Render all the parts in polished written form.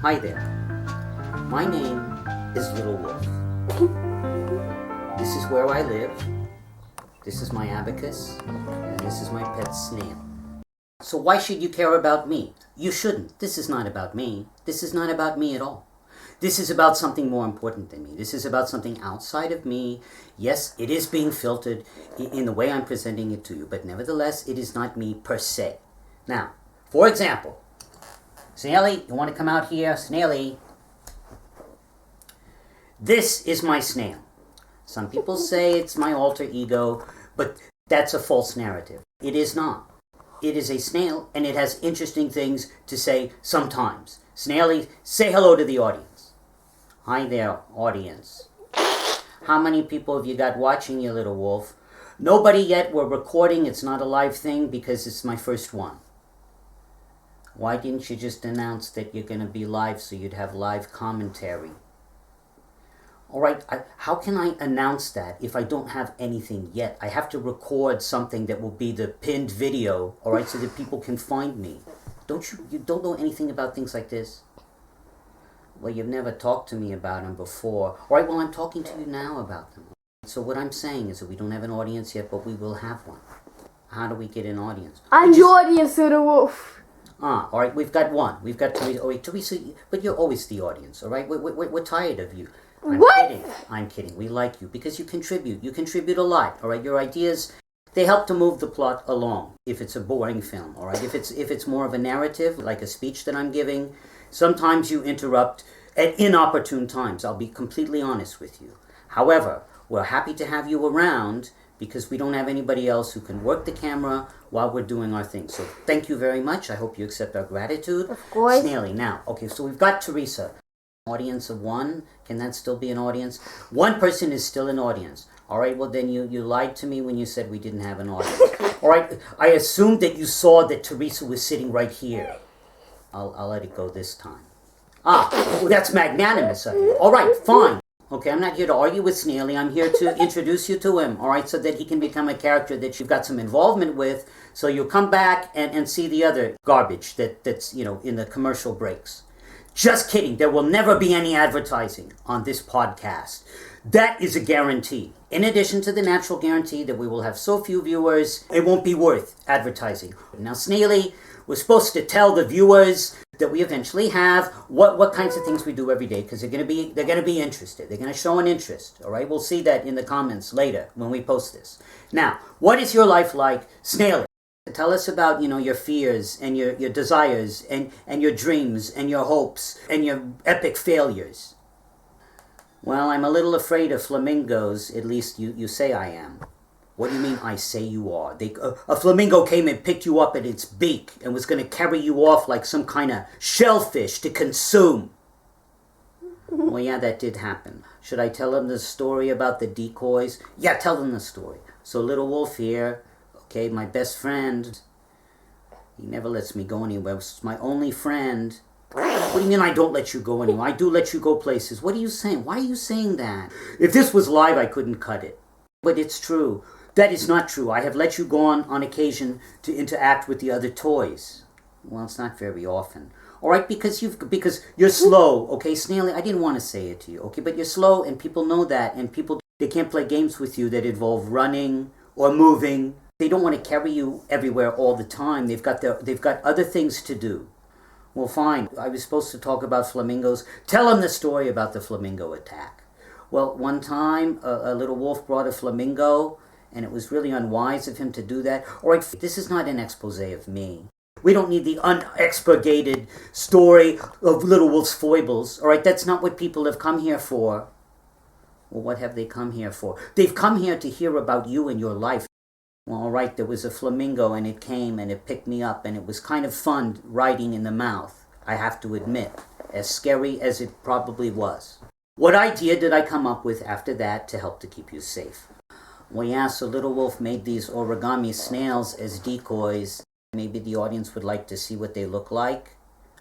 Hi there. My name is Little Wolf. This is where I live. This is my abacus. And this is my pet snail. So why should you care about me? You shouldn't. This is not about me. This is not about me at all. This is about something more important than me. This is about something outside of me. Yes, it is being filtered in the way I'm presenting it to you, but nevertheless, it is not me per se. Now, for example, Snaily, you want to come out here? Snaily. This is my snail. Some people say it's my alter ego, but that's a false narrative. It is not. It is a snail, and it has interesting things to say sometimes. Snaily, say hello to the audience. Hi there, audience. How many people have you got watching, you little wolf? Nobody yet. We're recording. It's not a live thing because it's my first one. Why didn't you just announce that you're going to be live so you'd have live commentary? All right, how can I announce that if I don't have anything yet? I have to record something that will be the pinned video, all right, so that people can find me. You don't know anything about things like this? Well, you've never talked to me about them before. All right, well, I'm talking to you now about them. So what I'm saying is that we don't have an audience yet, but we will have one. How do we get an audience? I'm the audience, Little Wolf. All right, we've got one. We've got Teresa. Oh, wait, Teresa, but you're always the audience, all right? We're tired of you. I'm kidding. We like you because you contribute. You contribute a lot, all right? Your ideas, they help to move the plot along if it's a boring film, all right? If it's more of a narrative, like a speech that I'm giving, sometimes you interrupt at inopportune times. I'll be completely honest with you. However, we're happy to have you around because we don't have anybody else who can work the camera while we're doing our thing. So thank you very much. I hope you accept our gratitude. Of course. Snaily. Now, okay, so we've got Teresa. Audience of one. Can that still be an audience? One person is still an audience. All right, well then you lied to me when you said we didn't have an audience. All right, I assumed that you saw that Teresa was sitting right here. I'll let it go this time. Well, that's magnanimous of you. All right, fine. Okay, I'm not here to argue with Snaily. I'm here to introduce you to him, all right, so that he can become a character that you've got some involvement with, so you'll come back and see the other garbage that's, in the commercial breaks. Just kidding. There will never be any advertising on this podcast. That is a guarantee. In addition to the natural guarantee that we will have so few viewers, it won't be worth advertising. Now, Snaily, we're supposed to tell the viewers that we eventually have what kinds of things we do every day, because they're going to be interested. They're going to show an interest. All right, we'll see that in the comments later when we post this. Now, what is your life like, Snaily? Tell us about your fears and your desires and your dreams and your hopes and your epic failures. Well, I'm a little afraid of flamingos. At least you say I am. What do you mean I say you are? A flamingo came and picked you up at its beak and was going to carry you off like some kind of shellfish to consume. Well, yeah, that did happen. Should I tell them the story about the decoys? Yeah, tell them the story. So Little Wolf here, okay, my best friend, he never lets me go anywhere. It's my only friend. What do you mean I don't let you go anywhere? I do let you go places. What are you saying? Why are you saying that? If this was live, I couldn't cut it. But it's true. That is not true. I have let you go on occasion to interact with the other toys. Well, it's not very often. All right, because you're slow, okay, Snaily? I didn't want to say it to you, okay, but you're slow, and people know that, and people, they can't play games with you that involve running or moving. They don't want to carry you everywhere all the time. They've got other things to do. Well, fine. I was supposed to talk about flamingos. Tell them the story about the flamingo attack. Well, one time, a little wolf brought a flamingo, and it was really unwise of him to do that. All right, this is not an expose of me. We don't need the unexpurgated story of Little Wolf's foibles. All right, that's not what people have come here for. Well, what have they come here for? They've come here to hear about you and your life. Well, all right, there was a flamingo, and it came, and it picked me up, and it was kind of fun riding in the mouth, I have to admit, as scary as it probably was. What idea did I come up with after that to help to keep you safe? Well, yeah, so Little Wolf made these origami snails as decoys. Maybe the audience would like to see what they look like.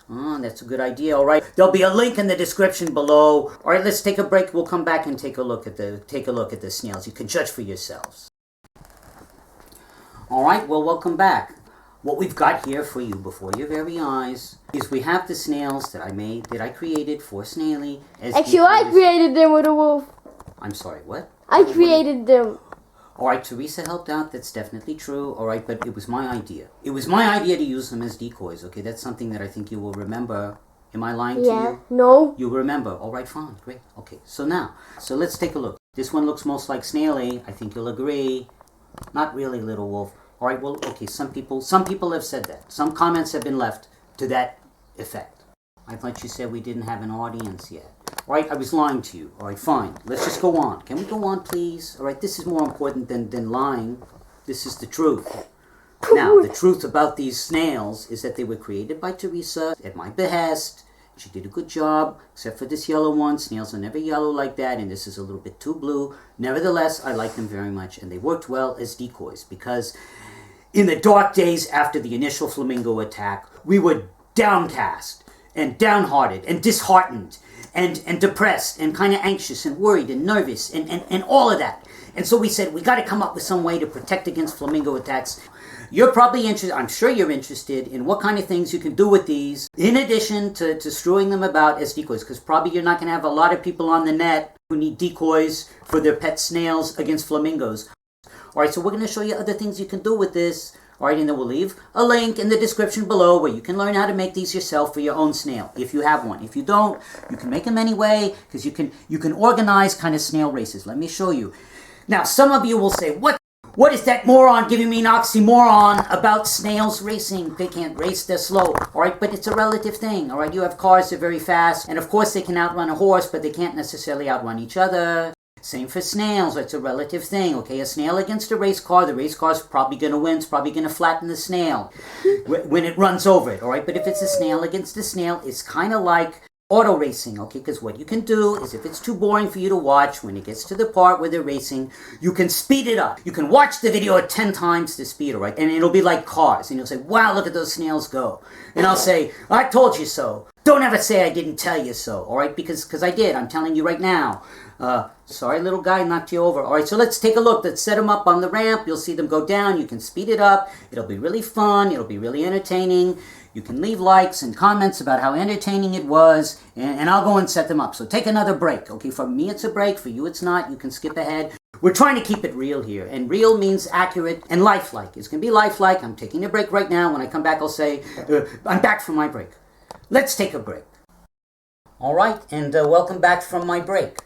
Oh, that's a good idea. All right, there'll be a link in the description below. All right, let's take a break. We'll come back and take a look at the snails. You can judge for yourselves. All right, well, welcome back. what we've got here for you before your very eyes is we have the snails that I created for Snaily. Actually, I created them with a wolf. I'm sorry, what? I created them. All right, Teresa helped out. That's definitely true. All right, but it was my idea. It was my idea to use them as decoys. Okay, that's something that I think you will remember. Am I lying to you? No. You remember. All right, fine, great. Okay, so let's take a look. This one looks most like Snaily. I think you'll agree. Not really, little wolf. All right, well, okay, some people have said that. Some comments have been left to that effect. I thought you said we didn't have an audience yet. All right, I was lying to you. All right, fine. Let's just go on. Can we go on, please? All right, this is more important than lying. This is the truth. Now, the truth about these snails is that they were created by Teresa at my behest. She did a good job, except for this yellow one. Snails are never yellow like that, and this is a little bit too blue. Nevertheless, I like them very much, and they worked well as decoys because in the dark days after the initial flamingo attack, we were downcast and downhearted and disheartened and depressed and kind of anxious and worried and nervous and all of that. And so we said, we got to come up with some way to protect against flamingo attacks. You're probably interested, I'm sure you're interested in what kind of things you can do with these, in addition to strewing them about as decoys, because probably you're not going to have a lot of people on the net who need decoys for their pet snails against flamingos. All right, so we're going to show you other things you can do with this. All right, and then we'll leave a link in the description below where you can learn how to make these yourself for your own snail, if you have one. If you don't, you can make them anyway, because you can organize kind of snail races. Let me show you. Now, some of you will say, what is that moron giving me an oxymoron about snails racing? They can't race, they're slow. All right, but it's a relative thing. All right, you have cars, they're very fast. And of course, they can outrun a horse, but they can't necessarily outrun each other. Same for snails. It's a relative thing. Okay, a snail against a race car, the race car's probably going to win. It's probably going to flatten the snail when it runs over it. All right, but if it's a snail against a snail, it's kind of like auto racing, okay? Because what you can do is if it's too boring for you to watch, when it gets to the part where they're racing, you can speed it up. You can watch the video at 10 times the speed, all right? And it'll be like cars. And you'll say, wow, look at those snails go. And I'll say, I told you so. Don't ever say I didn't tell you so, all right? Because I did. I'm telling you right now. Sorry, little guy, knocked you over. All right, so let's take a look. Let's set them up on the ramp. You'll see them go down. You can speed it up. It'll be really fun. It'll be really entertaining. You can leave likes and comments about how entertaining it was, and I'll go and set them up. So take another break, okay? For me, it's a break. For you, it's not. You can skip ahead. We're trying to keep it real here, and real means accurate and lifelike. It's going to be lifelike. I'm taking a break right now. When I come back, I'll say, I'm back from my break. Let's take a break. All right, and welcome back from my break.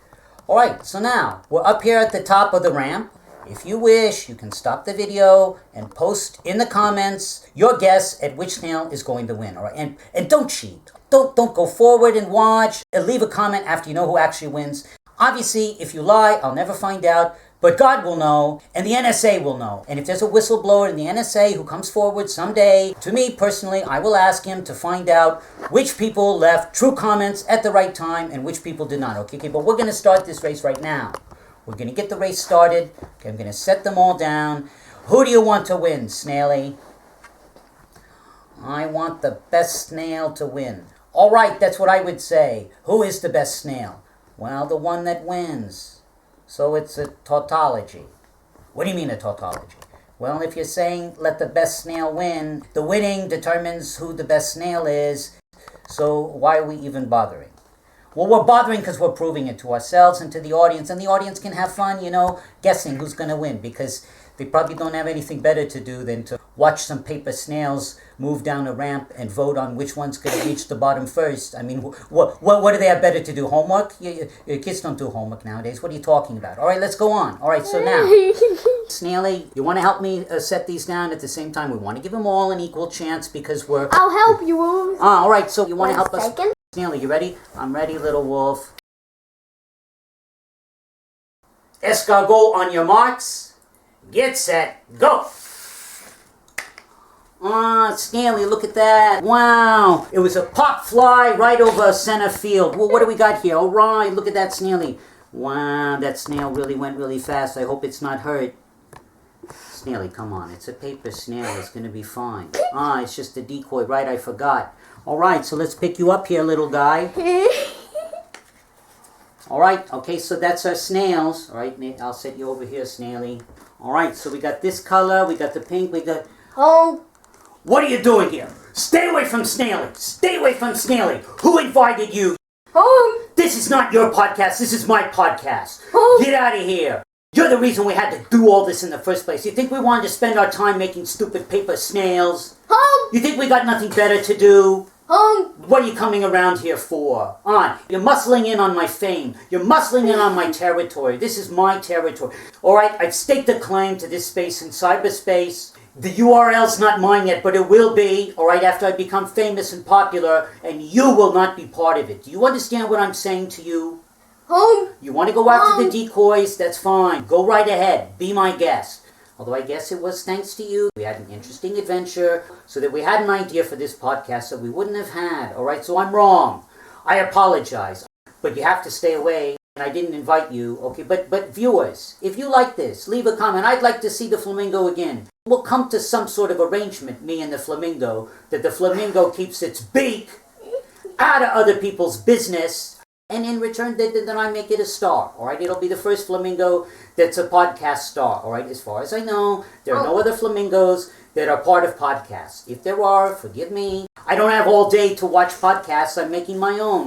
All right, so now we're up here at the top of the ramp. If you wish, you can stop the video and post in the comments your guess at which snail is going to win. All right, and don't cheat. Don't go forward and watch. And leave a comment after you know who actually wins. Obviously, if you lie, I'll never find out. But God will know, and the NSA will know. And if there's a whistleblower in the NSA who comes forward someday, to me personally, I will ask him to find out which people left true comments at the right time and which people did not. Okay, but we're going to start this race right now. We're going to get the race started. Okay, I'm going to set them all down. Who do you want to win, Snaily? I want the best snail to win. All right, that's what I would say. Who is the best snail? Well, the one that wins. So it's a tautology. What do you mean a tautology? Well, if you're saying let the best snail win, the winning determines who the best snail is. So why are we even bothering? Well, we're bothering because we're proving it to ourselves and to the audience. And the audience can have fun, guessing who's going to win. Because they probably don't have anything better to do than to watch some paper snails move down a ramp and vote on which one's going to reach the bottom first. I mean, what do they have better to do? Homework? Kids don't do homework nowadays. What are you talking about? All right, let's go on. All right, so now, Snaily, you want to help me set these down at the same time? We want to give them all an equal chance because we're... I'll help you, Wolf. All right, so you want to help us? Second. Snaily, you ready? I'm ready, little wolf. Escargot, on your marks. Get set, go! Snaily, look at that. Wow, it was a pop fly right over center field. Well, what do we got here? All right, look at that, Snaily. Wow, that snail really went really fast. I hope it's not hurt. Snaily, come on. It's a paper snail. It's going to be fine. It's just a decoy, right? I forgot. All right, so let's pick you up here, little guy. All right, okay, so that's our snails. All right, I'll set you over here, Snaily. All right, so we got this color, we got the pink, we got... Oh. What are you doing here? Stay away from Snaily. Stay away from Snaily. Who invited you? Home. This is not your podcast. This is my podcast. Home. Get out of here. You're the reason we had to do all this in the first place. You think we wanted to spend our time making stupid paper snails? Home. You think we got nothing better to do? Home. What are you coming around here for? You're muscling in on my fame. You're muscling in on my territory. This is my territory. Alright, I've staked a claim to this space in cyberspace. The URL's not mine yet, but it will be, alright, after I become famous and popular, and you will not be part of it. Do you understand what I'm saying to you? Home. You want to go after the decoys? That's fine. Go right ahead. Be my guest. Although I guess it was thanks to you. We had an interesting adventure so that we had an idea for this podcast that we wouldn't have had. Alright, so I'm wrong. I apologize. But you have to stay away. And I didn't invite you. Okay, but viewers, if you like this, leave a comment. I'd like to see the flamingo again. We'll come to some sort of arrangement, me and the flamingo, that the flamingo keeps its beak out of other people's business. And in return, then I make it a star, all right? It'll be the first flamingo that's a podcast star, all right? As far as I know, there are no other flamingos that are part of podcasts. If there are, forgive me. I don't have all day to watch podcasts. I'm making my own.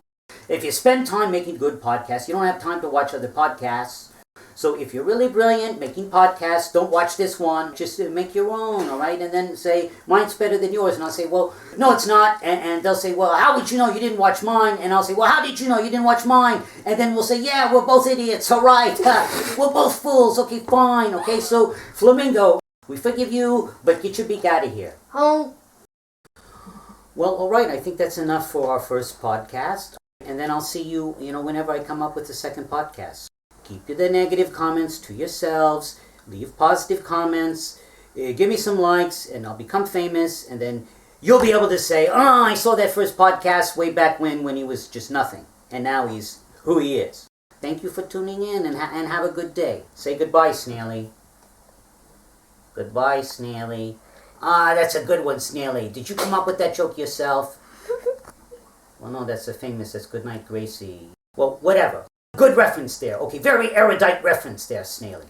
If you spend time making good podcasts, you don't have time to watch other podcasts. So if you're really brilliant making podcasts, don't watch this one. Just make your own, all right? And then say, mine's better than yours. And I'll say, well, no, it's not. And they'll say, well, how would you know you didn't watch mine? And I'll say, well, how did you know you didn't watch mine? And then we'll say, yeah, we're both idiots, all right? We're both fools. Okay, fine. Okay, so Flamingo, we forgive you, but get your beak out of here. Home. Well, all right. I think that's enough for our first podcast. And then I'll see you, whenever I come up with the second podcast. Keep the negative comments to yourselves. Leave positive comments. Give me some likes, and I'll become famous. And then you'll be able to say, oh, I saw that first podcast way back when he was just nothing. And now he's who he is. Thank you for tuning in, and have a good day. Say goodbye, Snaily. Goodbye, Snaily. That's a good one, Snaily. Did you come up with that joke yourself? Well, no, that's That's Goodnight, Gracie. Well, whatever. Good reference there. Okay, very erudite reference there, Snaily.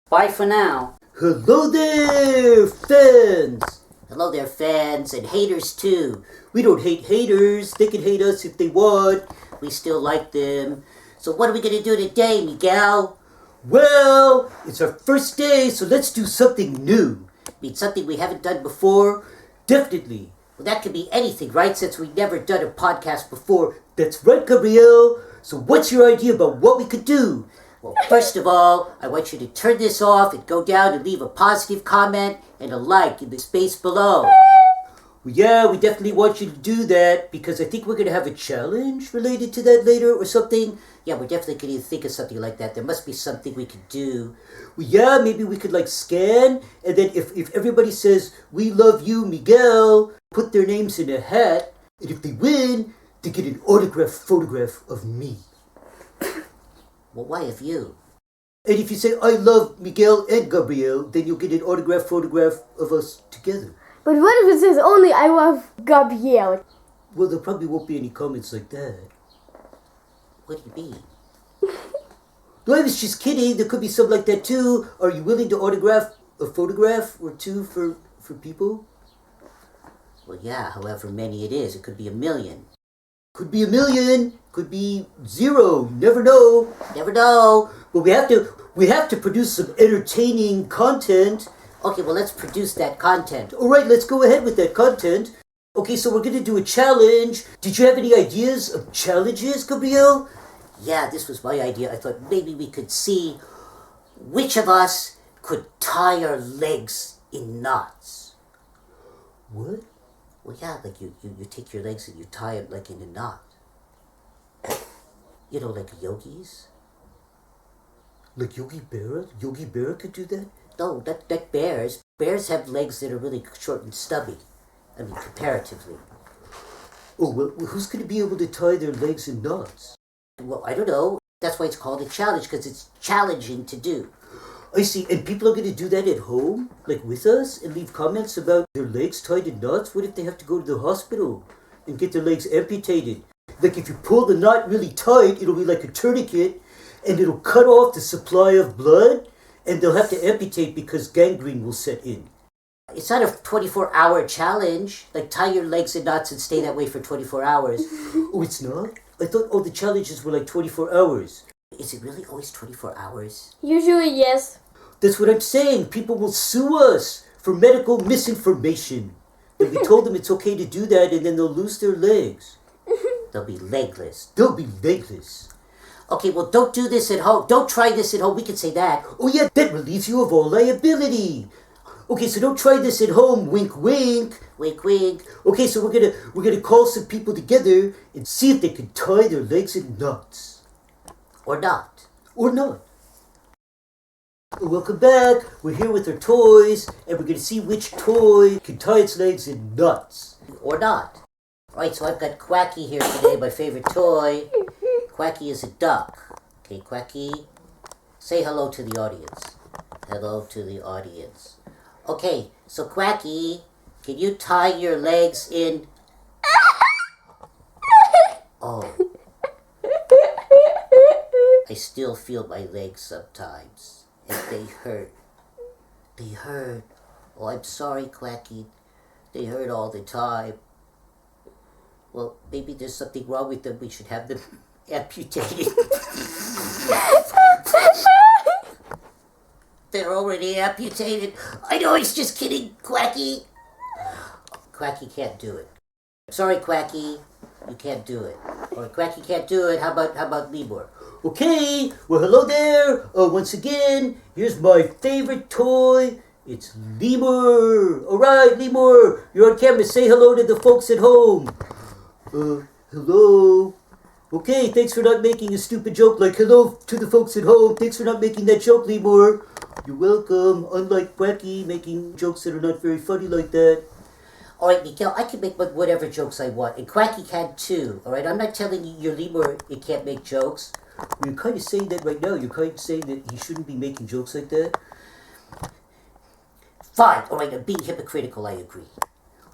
Bye for now. Hello there, fans. Hello there, fans, and haters too. We don't hate haters. They can hate us if they want. We still like them. So what are we going to do today, Miguel? Well, it's our first day, so let's do something new. Mean something we haven't done before? Definitely. Well, that could be anything, right? Since we've never done a podcast before. That's right, Gabriel. So what's your idea about what we could do? Well, first of all, I want you to turn this off and go down and leave a positive comment and a like in the space below. Well, yeah, we definitely want you to do that because I think we're going to have a challenge related to that later or something. Yeah, we're definitely going to think of something like that. There must be something we could do. Well, yeah, maybe we could scan, and then if everybody says, we love you, Miguel, put their names in a hat, and if they win, they get an autographed photograph of me. Well, why of you? And if you say, I love Miguel and Gabriel, then you'll get an autographed photograph of us together. But what if it says only I love Gabriel? Well, there probably won't be any comments like that. What do you mean? No, I was just kidding. There could be something like that too. Are you willing to autograph a photograph or two for people? Well, yeah, however many it is. It could be 1 million. Could be 1 million. Could be 0. You never know. Never know. But we have to produce some entertaining content. Okay, well, let's produce that content. All right, let's go ahead with that content. Okay, so we're going to do a challenge. Did you have any ideas of challenges, Gabriel? Yeah, this was my idea. I thought maybe we could see which of us could tie our legs in knots. What? Well, yeah, you take your legs and you tie them in a knot. Like yogis. Like Yogi Berra? Yogi Berra could do that? No, that bears. Bears have legs that are really short and stubby. I mean, comparatively. Oh, well, who's going to be able to tie their legs in knots? Well, I don't know. That's why it's called a challenge, because it's challenging to do. I see. And people are going to do that at home, with us, and leave comments about their legs tied in knots? What if they have to go to the hospital and get their legs amputated? If you pull the knot really tight, it'll be like a tourniquet, and it'll cut off the supply of blood, and they'll have to amputate because gangrene will set in. It's not a 24-hour challenge. Like, tie your legs in knots and stay that way for 24 hours. Oh, it's not? I thought all the challenges were like 24 hours. Is it really always 24 hours? Usually, yes. That's what I'm saying. People will sue us for medical misinformation. And we told them it's okay to do that, and then they'll lose their legs. They'll be legless. They'll be legless. Okay, well, don't do this at home. Don't try this at home. We can say that. Oh, yeah, that relieves you of all liability. Okay, so don't try this at home. Wink, wink. Wink, wink. Okay, so we're gonna call some people together and see if they can tie their legs in knots. Or not. Or not. Welcome back. We're here with our toys, and we're gonna see which toy can tie its legs in knots. Or not. Alright, so I've got Quacky here today, my favorite toy. Quacky is a duck. Okay, Quacky, say hello to the audience. Hello to the audience. Okay, so Quacky, can you tie your legs in... Oh. I still feel my legs sometimes, and they hurt. They hurt. Oh, I'm sorry, Quacky. They hurt all the time. Well, maybe there's something wrong with them. We should have them amputated. They're already amputated. I know, he's just kidding, Quacky. Quacky can't do it. Sorry, Quacky. You can't do it. Or Quacky can't do it. How about Lemur? Okay, well, hello there. Once again, here's my favorite toy. It's Lemur. All right, Lemur, you're on camera. Say hello to the folks at home. Hello. Okay, thanks for not making a stupid joke like hello to the folks at home. Thanks for not making that joke, Lemur. You're welcome. Unlike Quacky making jokes that are not very funny like that. Alright, Miguel, I can make whatever jokes I want, and Quacky can too. Alright, I'm not telling you your lemur it can't make jokes. You're kind of saying that right now. You're kind of saying that he shouldn't be making jokes like that. Fine, alright, I'm being hypocritical, I agree.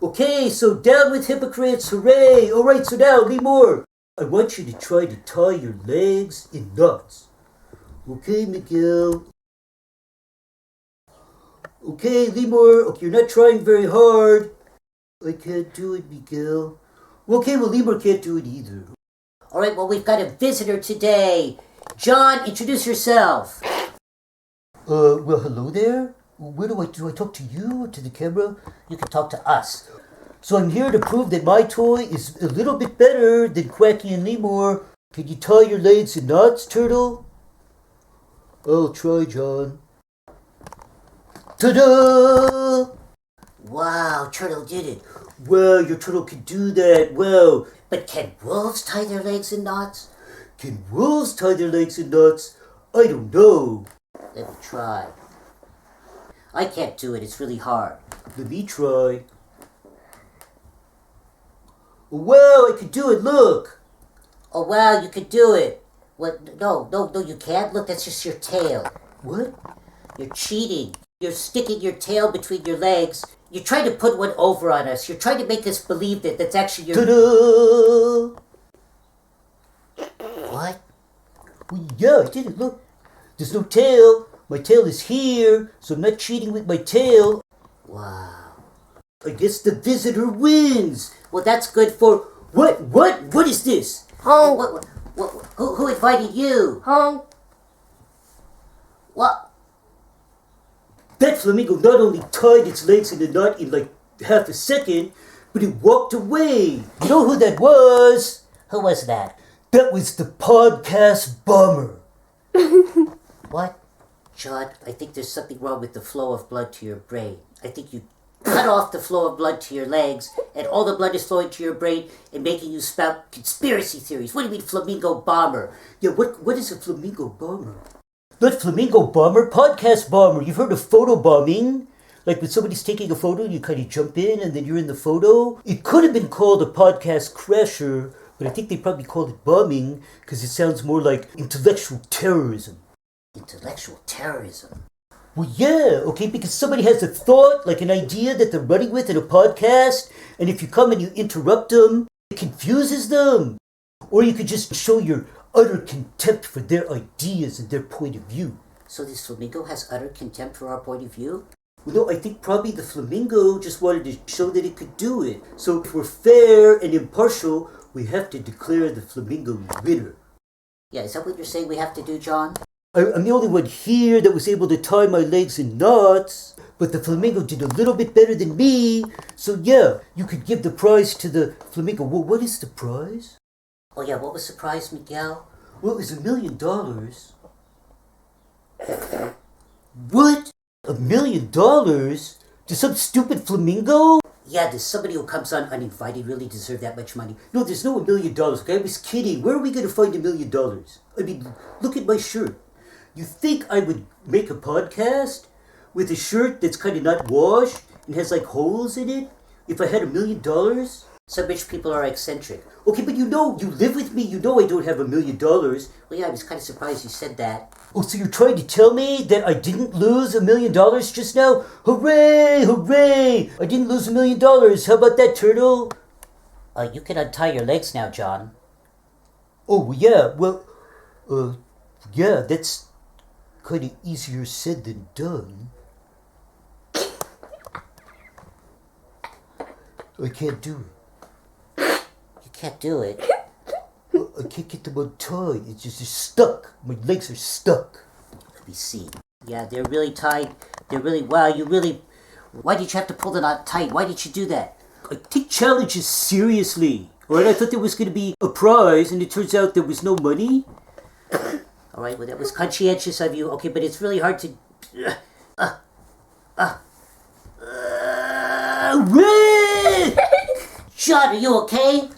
Okay, so down with hypocrites, hooray! Alright, so now, Lemur, I want you to try to tie your legs in knots. Okay, Miguel. Okay, Lemur, okay, you're not trying very hard. I can't do it, Miguel. Okay, well, Lemur can't do it either. Alright, well, we've got a visitor today. John, introduce yourself. Well, hello there. Where do I talk to you or to the camera? You can talk to us. So I'm here to prove that my toy is a little bit better than Quacky and Lemur. Can you tie your legs in knots, Turtle? I'll try, John. Ta-da! Wow, Turtle did it. Wow, your turtle can do that. Wow. But can wolves tie their legs in knots? Can wolves tie their legs in knots? I don't know. Let me try. I can't do it. It's really hard. Let me try. Oh, wow, I can do it. Look. Oh, wow, you can do it. What? No, you can't. Look, that's just your tail. What? You're cheating. You're sticking your tail between your legs. You're trying to put one over on us. You're trying to make us believe that that's actually your... Ta-da! What? Well, yeah, I did it. Look. There's no tail. My tail is here, so I'm not cheating with my tail. Wow. I guess the visitor wins. Well, that's good for... What is this? Home. Who invited you? Home. What? That flamingo not only tied its legs in a knot in like half a second, but it walked away. You know who that was? Who was that? That was the podcast bomber. What? John, I think there's something wrong with the flow of blood to your brain. I think you cut off the flow of blood to your legs, and all the blood is flowing to your brain and making you spout conspiracy theories. What do you mean, flamingo bomber? Yeah, what is a flamingo bomber? Not flamingo bomber, podcast bomber. You've heard of photo bombing? Like when somebody's taking a photo, you kind of jump in and then you're in the photo. It could have been called a podcast crasher, but I think they probably called it bombing because it sounds more like intellectual terrorism. Intellectual terrorism? Well, yeah, okay, because somebody has a thought, like an idea that they're running with in a podcast, and if you come and you interrupt them, it confuses them. Or you could just show your utter contempt for their ideas and their point of view. So this flamingo has utter contempt for our point of view? Well, no, I think probably the flamingo just wanted to show that it could do it. So if we're fair and impartial, we have to declare the flamingo winner. Yeah, is that what you're saying we have to do, John? I'm the only one here that was able to tie my legs in knots. But the flamingo did a little bit better than me. So yeah, you could give the prize to the flamingo. Well, what is the prize? Oh yeah, what was the prize, Miguel? Well, it was $1 million. What? $1 million? To some stupid flamingo? Yeah, does somebody who comes on uninvited really deserve that much money? No, there's no $1 million. Okay, I was kidding. Where are we going to find $1 million? I mean, look at my shirt. You think I would make a podcast with a shirt that's kind of not washed and has like holes in it if I had $1 million? Some rich people are eccentric. Okay, but you live with me, I don't have $1 million. Well, yeah, I was kind of surprised you said that. Oh, so you're trying to tell me that I didn't lose $1 million just now? Hooray, hooray! I didn't lose $1 million. How about that, Turtle? You can untie your legs now, John. Oh, yeah, well, yeah, that's kind of easier said than done. I can't do it. You can't do it? I can't get them untied. It's just they're stuck. My legs are stuck. Let me see. Yeah, they're really tight. Wow, why did you have to pull the knot tight? Why did you do that? I take challenges seriously. Alright, I thought there was going to be a prize, and it turns out there was no money. Alright, well, that was conscientious of you. Okay, but it's really hard to... John, are you okay?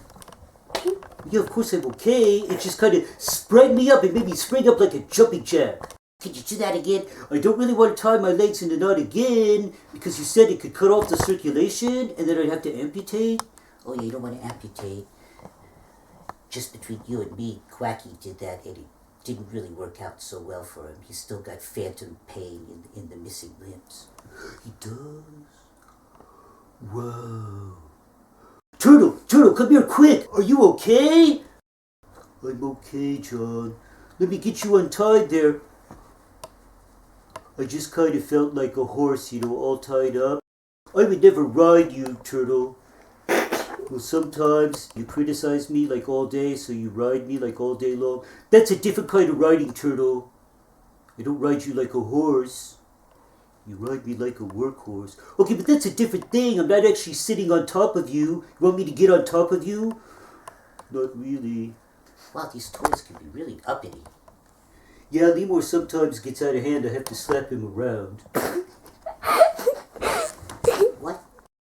Yeah, of course I'm okay. It just kind of sprang me up. It made me spring up like a jumping jack. Could you do that again? I don't really want to tie my legs in a knot again because you said it could cut off the circulation and then I'd have to amputate. Oh yeah, you don't want to amputate. Just between you and me, Quacky did that and it didn't really work out so well for him. He's still got phantom pain in the missing limbs. He does? Whoa. Turtle, come here quick. Are you okay? I'm okay, John. Let me get you untied there. I just kind of felt like a horse, all tied up. I would never ride you, Turtle. Well, sometimes you criticize me like all day, so you ride me like all day long. That's a different kind of riding, Turtle. I don't ride you like a horse. You ride me like a workhorse. Okay, but that's a different thing. I'm not actually sitting on top of you. You want me to get on top of you? Not really. Wow, these toys can be really uppity. Yeah, Lemur sometimes gets out of hand. I have to slap him around. What?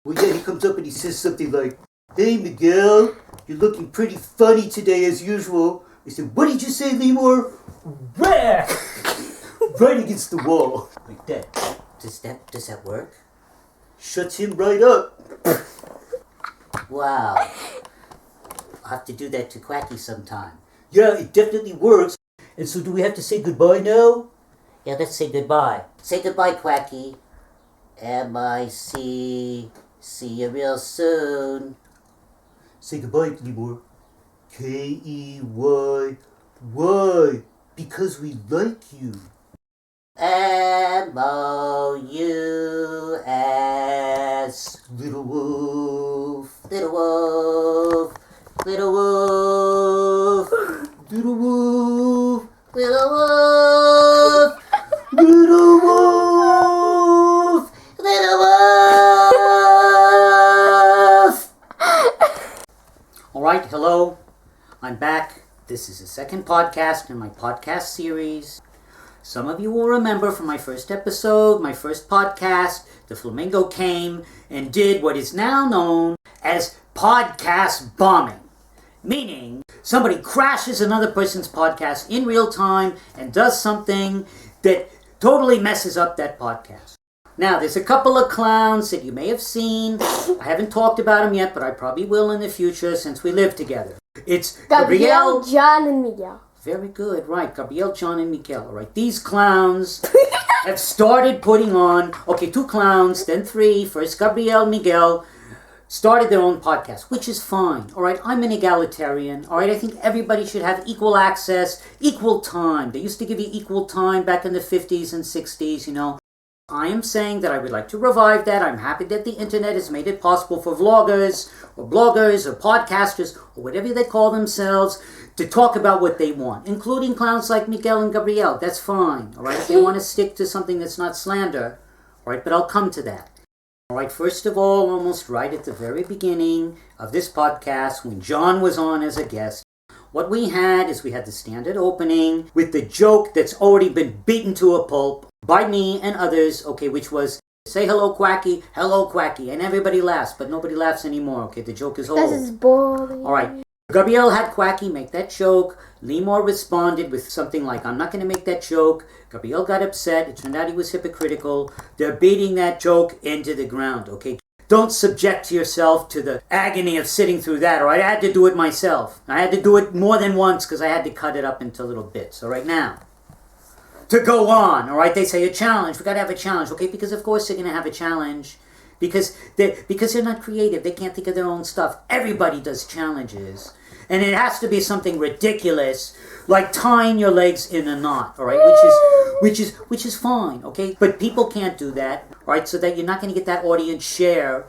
Well, yeah, he comes up and he says something like, "Hey, Miguel, you're looking pretty funny today as usual." I said, "What did you say, Lemur?" Whack! Right against the wall. Like that. Does that work? Shuts him right up. Wow. I'll have to do that to Quacky sometime. Yeah, it definitely works. And so do we have to say goodbye now? Yeah, let's say goodbye. Say goodbye, Quacky. M-I-C. See you real soon. Say goodbye, Lemur. K-E-Y. Because we like you. M-O-U-S. Little wolf. Little wolf. Little wolf. Little wolf. Little wolf. Little wolf. Little wolf. All right, hello. I'm back. This is the second podcast in my podcast series. Some of you will remember from my first episode, my first podcast, the flamingo came and did what is now known as podcast bombing. Meaning, somebody crashes another person's podcast in real time and does something that totally messes up that podcast. Now, there's a couple of clowns that you may have seen. I haven't talked about them yet, but I probably will in the future since we live together. It's Gabriel, John, and Miguel. Very good, right. Gabriel, John, and Miguel. All right, these clowns have started putting on, okay, 2 clowns, then 3. First, Gabriel, Miguel started their own podcast, which is fine. All right, I'm an egalitarian. All right, I think everybody should have equal access, equal time. They used to give you equal time back in the 50s and 60s, I am saying that I would like to revive that. I'm happy that the internet has made it possible for vloggers or bloggers or podcasters or whatever they call themselves to talk about what they want, including clowns like Miguel and Gabriel. That's fine, all right? If they want to stick to something that's not slander, all right, but I'll come to that. All right, first of all, almost right at the very beginning of this podcast, when John was on as a guest, what we had is we had the standard opening with the joke that's already been beaten to a pulp by me and others, okay, which was, say hello, Quacky, and everybody laughs, but nobody laughs anymore, okay, the joke is old. This is boring. All right, Gabriel had Quacky make that joke. Lemore responded with something like, I'm not going to make that joke. Gabriel got upset. It turned out he was hypocritical. They're beating that joke into the ground, okay? Don't subject yourself to the agony of sitting through that, all right? I had to do it myself. I had to do it more than once because I had to cut it up into little bits, all right? Now, to go on, all right? They say a challenge. We got to have a challenge, okay? Because, of course, they're going to have a challenge. Because they're not creative. They can't think of their own stuff. Everybody does challenges. And it has to be something ridiculous, like tying your legs in a knot, all right? Which is fine, okay? But people can't do that, right? So that you're not going to get that audience share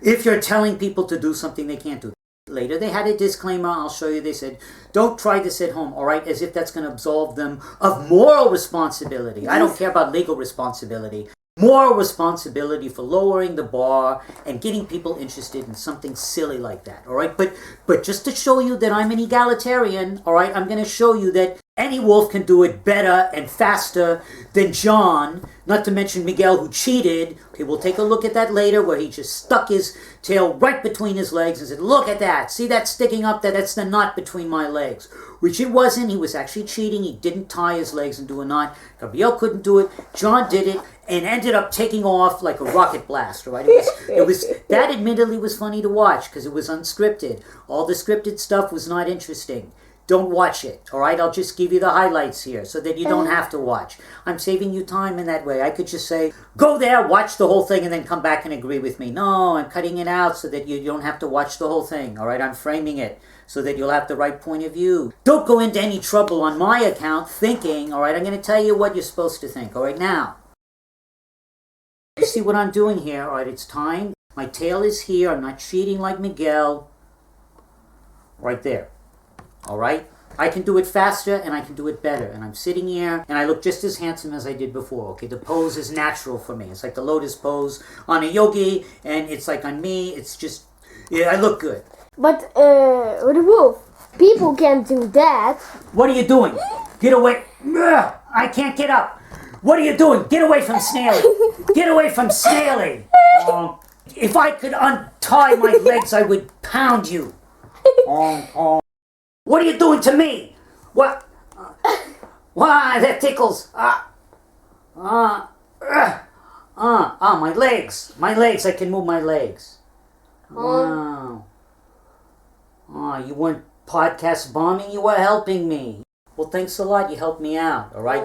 if you're telling people to do something they can't do. Later, they had a disclaimer. I'll show you. They said, don't try this at home, all right? As if that's going to absolve them of moral responsibility. I don't care about legal responsibility. Moral responsibility for lowering the bar and getting people interested in something silly like that, all right? But just to show you that I'm an egalitarian, all right, I'm going to show you that any wolf can do it better and faster than John, not to mention Miguel, who cheated. Okay, we'll take a look at that later, where he just stuck his tail right between his legs and said, look at that. See that sticking up there? That's the knot between my legs. Which it wasn't. He was actually cheating. He didn't tie his legs and do a knot. Gabriel couldn't do it. John did it and ended up taking off like a rocket blast, right? It was that admittedly was funny to watch because it was unscripted. All the scripted stuff was not interesting. Don't watch it, all right? I'll just give you the highlights here so that you don't have to watch. I'm saving you time in that way. I could just say, go there, watch the whole thing, and then come back and agree with me. No, I'm cutting it out so that you don't have to watch the whole thing, all right? I'm framing it so that you'll have the right point of view. Don't go into any trouble on my account thinking, all right? I'm going to tell you what you're supposed to think, all right? Now, you see what I'm doing here, all right? It's time. My tail is here. I'm not cheating like Miguel. Right there. All right? I can do it faster and I can do it better. And I'm sitting here and I look just as handsome as I did before. Okay, the pose is natural for me. It's like the lotus pose on a yogi, and it's like on me. It's just, yeah, I look good. But, with a wolf, people can't do that. What are you doing? Get away. Ugh, I can't get up. What are you doing? Get away from Snaily. Get away from Snaily. If I could untie my legs, I would pound you. What are you doing to me? What? Why, that tickles. My legs. My legs, I can move my legs. Wow. You weren't podcast bombing, you were helping me. Well, thanks a lot, you helped me out, all right?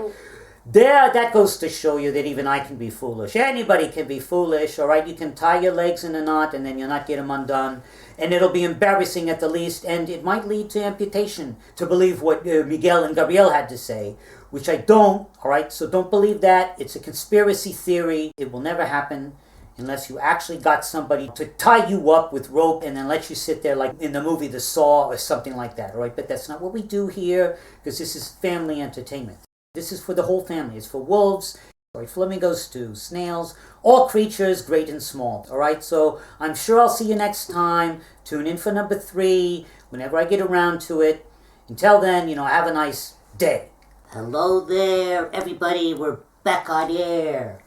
There, that goes to show you that even I can be foolish. Anybody can be foolish, all right? You can tie your legs in a knot and then you'll not get them undone. And it'll be embarrassing at the least, and it might lead to amputation, to believe what Miguel and Gabriel had to say, which I don't, all right? So don't believe that. It's a conspiracy theory. It will never happen unless you actually got somebody to tie you up with rope and then let you sit there like in the movie The Saw or something like that, all right? But that's not what we do here, because this is family entertainment. This is for the whole family. It's for wolves, flamingos too, snails, all creatures, great and small. All right, so I'm sure I'll see you next time. Tune in for number 3 whenever I get around to it. Until then, have a nice day. Hello there, everybody. We're back on air.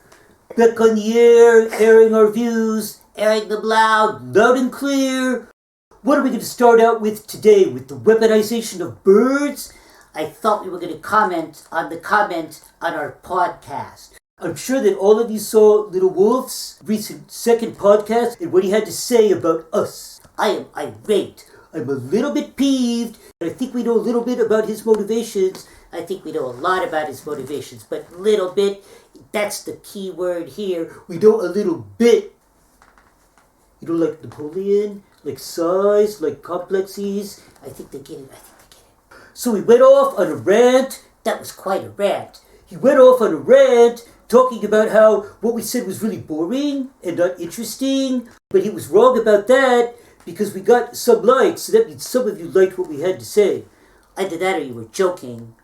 Back on the air, airing our views, airing them loud and clear. What are we going to start out with today? With the weaponization of birds? I thought we were going to comment on the comment on our podcast. I'm sure that all of you saw Little Wolf's recent second podcast and what he had to say about us. I am irate. I'm a little bit peeved. I think we know a little bit about his motivations. I think we know a lot about his motivations, but little bit, that's the key word here. We know a little bit. Like Napoleon, like size, like complexities. I think they get it. So he went off on a rant. That was quite a rant. He went off on a rant talking about how what we said was really boring and not interesting, but he was wrong about that because we got some likes, so that means some of you liked what we had to say. Either that or you were joking.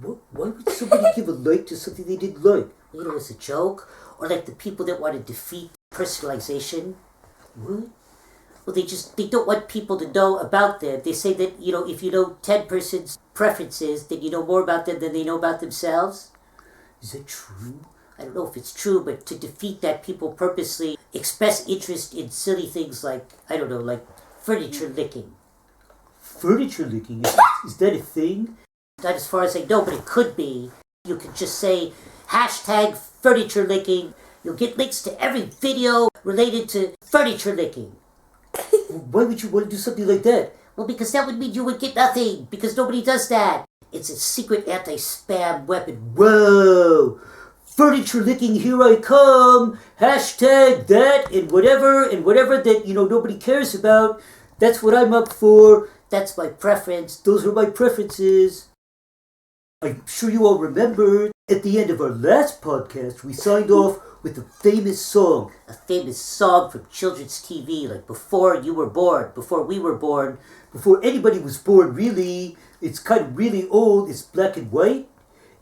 What? Why would somebody give a like to something they didn't like? You know, it's a joke. Or like the people that want to defeat personalization. What? Well, they don't want people to know about them. They say that, if you know 10 persons' preferences, then you know more about them than they know about themselves. Is that true? I don't know if it's true, but to defeat that, people purposely express interest in silly things like, like furniture licking. Furniture licking? Is that a thing? Not as far as I know, but it could be. You could just say, #furniture licking. You'll get links to every video related to furniture licking. Why would you want to do something like that? Well, because that would mean you would get nothing, because nobody does that. It's a secret anti-spam weapon. Whoa! Furniture licking, here I come! #that and whatever that, nobody cares about. That's what I'm up for. That's my preference. Those are my preferences. I'm sure you all remember, at the end of our last podcast, we signed off with a famous song. A famous song from children's TV, like before you were born, before we were born, before anybody was born, really. It's kind of really old. It's black and white,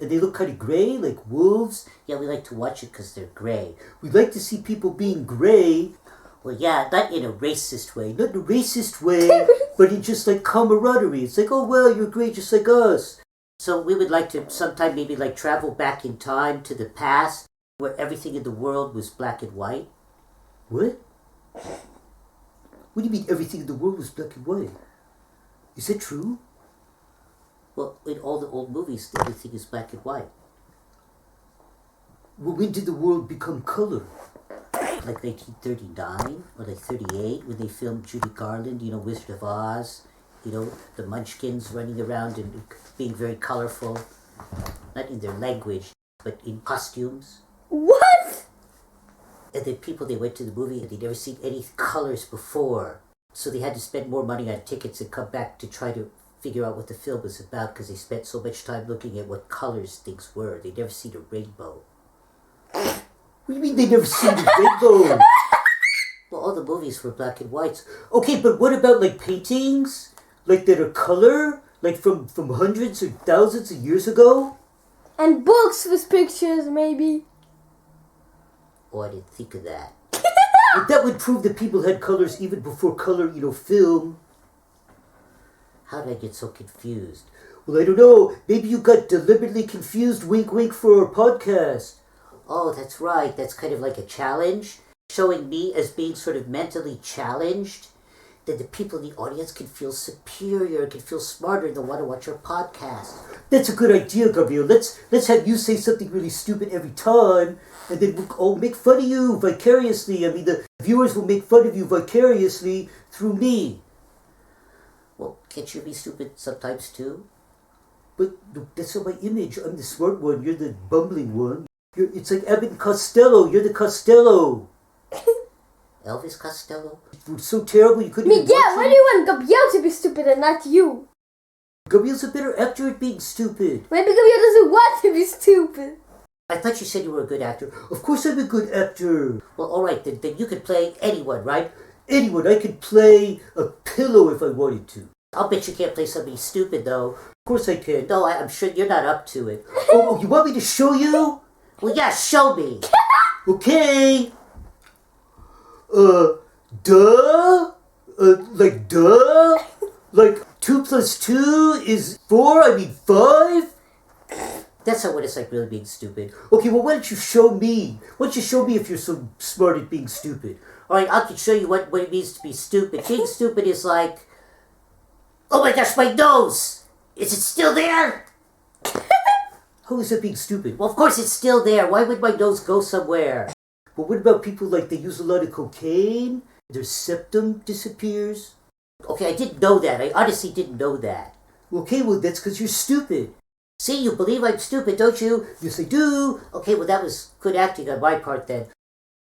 and they look kind of gray, like wolves. Yeah, we like to watch it because they're gray. We like to see people being gray. Well, yeah, not in a racist way. Not in a racist way, but in just like camaraderie. It's like, oh, well, you're gray just like us. So we would like to sometime maybe like travel back in time to the past where everything in the world was black and white. What? What do you mean everything in the world was black and white? Is that true? Well, in all the old movies, everything is black and white. Well, when did the world become color? Like 1939 or like 38 when they filmed Judy Garland, Wizard of Oz. The Munchkins running around and being very colorful. Not in their language, but in costumes. What? And then they went to the movie and they'd never seen any colors before. So they had to spend more money on tickets and come back to try to figure out what the film was about because they spent so much time looking at what colors things were. They'd never seen a rainbow. What do you mean they never seen a rainbow? Well, all the movies were black and whites. Okay, but what about like paintings? Like that are color? Like from hundreds or thousands of years ago? And books with pictures, maybe. Oh, I didn't think of that. But that would prove that people had colors even before color, film. How did I get so confused? Well, I don't know. Maybe you got deliberately confused, wink wink, for our podcast. Oh, that's right. That's kind of like a challenge. Showing me as being sort of mentally challenged. That the people in the audience can feel superior, can feel smarter, and they'll want to watch our podcast. That's a good idea, Gabriel. Let's have you say something really stupid every time, and then we'll all make fun of you vicariously. I mean, the viewers will make fun of you vicariously through me. Well, can't you be stupid sometimes too? But that's not my image. I'm the smart one. You're the bumbling one. It's like Abbott and Costello. You're the Costello. Elvis Costello? It was so terrible you couldn't even watch Miguel, why do you want Gabriel to be stupid and not you? Gabriel's a better actor at being stupid. Maybe Gabriel doesn't want to be stupid. I thought you said you were a good actor. Of course I'm a good actor. Well, alright, then you could play anyone, right? Anyone. I could play a pillow if I wanted to. I'll bet you can't play somebody stupid, though. Of course I can. No, I'm sure you're not up to it. Oh, you want me to show you? Well, yeah, show me. Okay. Duh? Duh? Like 2 + 2 is 4? I mean 5? That's not what it's like really being stupid. Okay, well, why don't you show me? Why don't you show me if you're so smart at being stupid? Alright, I can show you what it means to be stupid. Being stupid is like, oh my gosh, my nose! Is it still there? How is that being stupid? Well, of course it's still there. Why would my nose go somewhere? But what about people like they use a lot of cocaine? Their septum disappears? Okay, I didn't know that. I honestly didn't know that. Okay, well, that's because you're stupid. See, you believe I'm stupid, don't you? Yes, I do. Okay, well, that was good acting on my part then.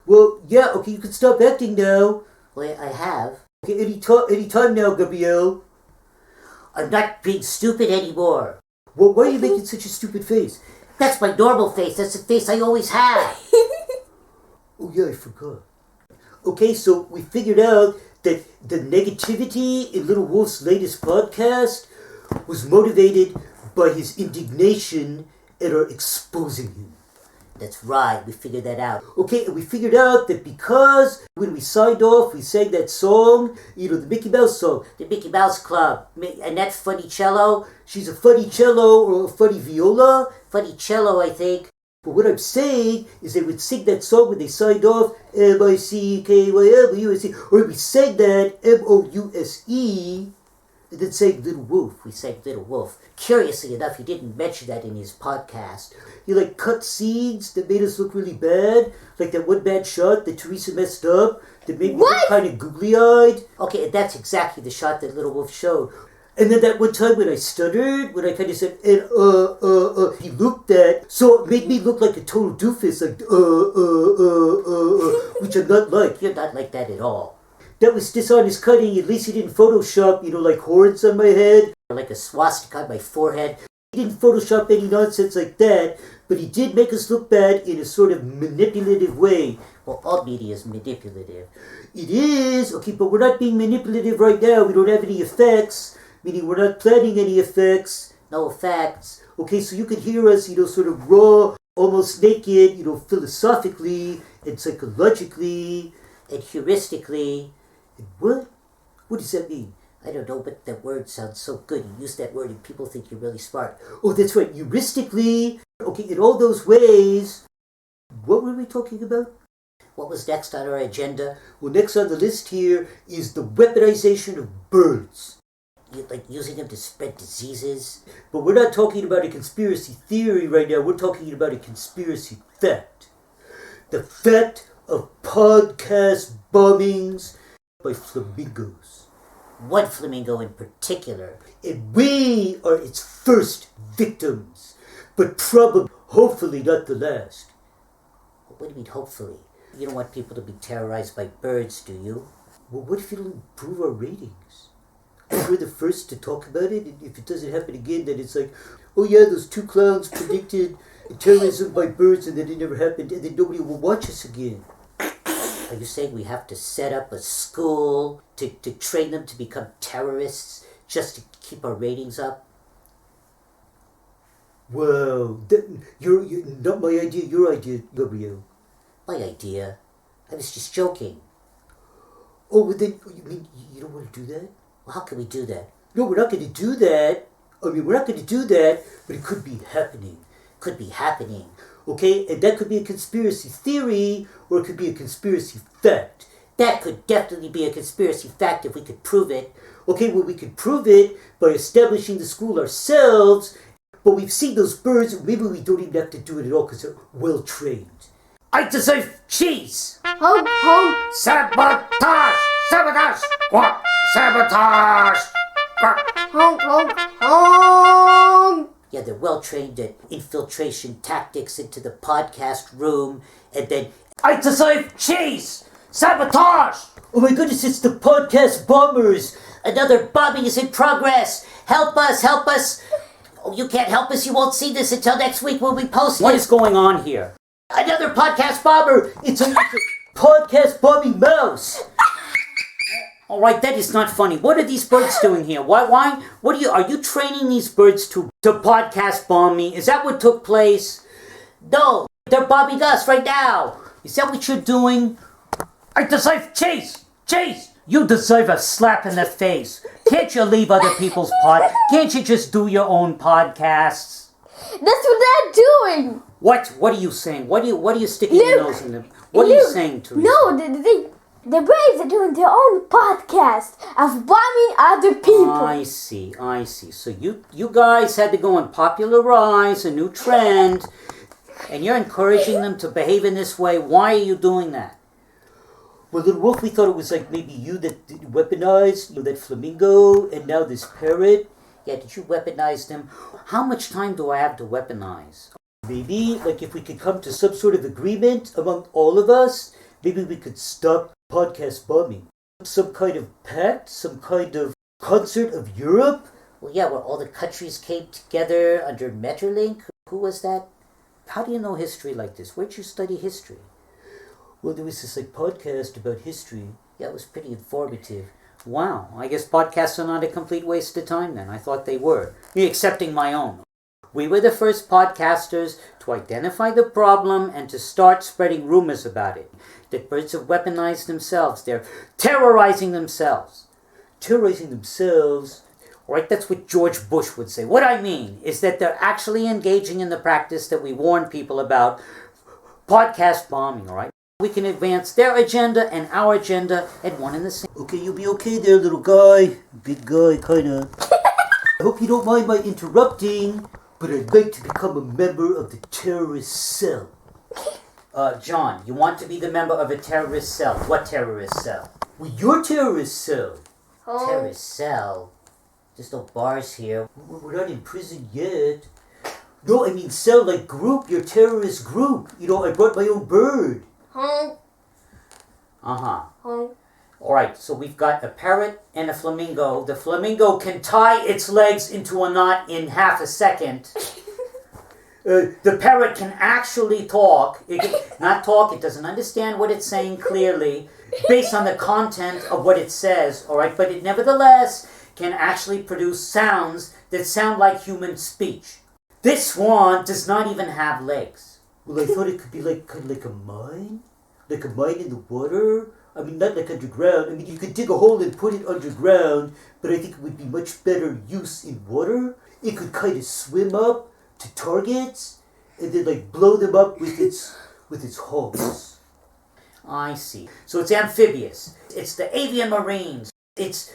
Well, yeah, okay, you can stop acting now. Well, I have. Okay, any time now, Gabriel. I'm not being stupid anymore. Well, why are you making such a stupid face? That's my normal face. That's the face I always have. Oh yeah, I forgot. Okay, so we figured out that the negativity in Little Wolf's latest podcast was motivated by his indignation at our exposing him. That's right, we figured that out. Okay, and we figured out that because when we signed off, we sang that song, the Mickey Mouse song, the Mickey Mouse Club, and that's Funny Cello. She's a funny cello or a funny viola. Funny cello, I think. But what I'm saying is they would sing that song when they signed off, M-I-C-K-Y-M-U-S-E, or we sang that, M-O-U-S-E, and then sang Little Wolf. We sang Little Wolf. Curiously enough, he didn't mention that in his podcast. He cut scenes that made us look really bad, like that one bad shot that Teresa messed up, that made me look kind of googly-eyed. Okay, and that's exactly the shot that Little Wolf showed. And then that one time when I stuttered, when I kind of said, he looked at, so it made me look like a total doofus, which I'm not like. You're not like that at all. That was dishonest cutting. At least he didn't Photoshop, like horns on my head, or like a swastika on my forehead. He didn't Photoshop any nonsense like that, but he did make us look bad in a sort of manipulative way. Well, all media is manipulative. It is, okay, but we're not being manipulative right now. We don't have any effects. Meaning we're not planning any effects. No effects. Okay, so you can hear us, sort of raw, almost naked, philosophically and psychologically and heuristically. And what? What does that mean? I don't know, but that word sounds so good. You use that word and people think you're really smart. Oh, that's right, heuristically. Okay, in all those ways. What were we talking about? What was next on our agenda? Well, next on the list here is the weaponization of birds. Like using them to spread diseases. But we're not talking about a conspiracy theory right now. We're talking about a conspiracy fact. The fact of podcast bombings by flamingos. One flamingo in particular. And we are its first victims. But probably, hopefully not the last. What do you mean, hopefully? You don't want people to be terrorized by birds, do you? Well, what if it'll improve our ratings? If we're the first to talk about it, and if it doesn't happen again, then it's like, oh yeah, those two clowns predicted terrorism by birds and then it never happened, and then nobody will watch us again. Are you saying we have to set up a school to train them to become terrorists just to keep our ratings up? Well, you're not my idea, your idea, Gabriel. My idea? I was just joking. Oh, but then, you mean you don't want to do that? Well, how can we do that? No, we're not going to do that. We're not going to do that, but it could be happening. Could be happening. Okay? And that could be a conspiracy theory, or it could be a conspiracy fact. That could definitely be a conspiracy fact if we could prove it. Okay, well, we could prove it by establishing the school ourselves, but we've seen those birds, maybe we don't even have to do it at all because they're well trained. I deserve cheese! Honk, honk. Sabotage! Sabotage! What? Sabotage! Honk, honk, honk. Yeah, they're well trained at infiltration tactics into the podcast room, and then I deserve cheese! Sabotage! Oh my goodness, it's the podcast bombers! Another bombing is in progress! Help us, help us! Oh, you can't help us, you won't see this until next week when we post it. What is going on here? Another podcast bomber! It's a podcast bombing mouse! Alright, that is not funny. What are these birds doing here? Why? Are you training these birds to podcast bomb me? Is that what took place? No, they're bombing us right now. Is that what you're doing? I deserve cheese! Cheese! You deserve a slap in the face. Can't you leave other people's Can't you just do your own podcasts? That's what they're doing. What are you saying? What are you sticking your nose in them? What are you saying, Teresa? No, the Braves are doing their own podcast of bombing other people. I see. So you guys had to go and popularize a new trend, and you're encouraging them to behave in this way. Why are you doing that? Well, Little Wolf, we thought it was like maybe you that weaponized that flamingo, and now this parrot. Yeah, did you weaponize them? How much time do I have to weaponize? Maybe, like if we could come to some sort of agreement among all of us, maybe we could stop podcast bombing. Some kind of pact, some kind of concert of Europe. Well, yeah, where all the countries came together under Metrolink. Who was that? How do you know history like this? Where'd you study history? Well, there was this podcast about history. Yeah, it was pretty informative. Wow, I guess podcasts are not a complete waste of time then. I thought they were. Me accepting my own. We were the first podcasters to identify the problem and to start spreading rumors about it. That birds have weaponized themselves. They're terrorizing themselves. Terrorizing themselves? Alright, that's what George Bush would say. What I mean is that they're actually engaging in the practice that we warn people about. Podcast bombing, alright? We can advance their agenda and our agenda at one and the same. Okay, you'll be okay there, little guy. Big guy, kinda. I hope you don't mind my interrupting, but I'd like to become a member of the terrorist cell. John, you want to be the member of a terrorist cell. What terrorist cell? Well, your terrorist cell. Oh. Terrorist cell? There's no bars here. We're not in prison yet. No, I mean cell like group, your terrorist group. You know, I brought my own bird. Uh-huh. Alright, so we've got a parrot and a flamingo. The flamingo can tie its legs into a knot in half a second. The parrot can actually talk. It can not talk, it doesn't understand what it's saying clearly based on the content of what it says, alright? But it nevertheless can actually produce sounds that sound like human speech. This swan does not even have legs. Well, I thought it could be kind of like a mine? Like a mine in the water? I mean, not like underground. I mean, you could dig a hole and put it underground, but I think it would be much better use in water. It could kind of swim up to targets and then like blow them up with its hooks. I see. So it's amphibious. It's the avian marines. It's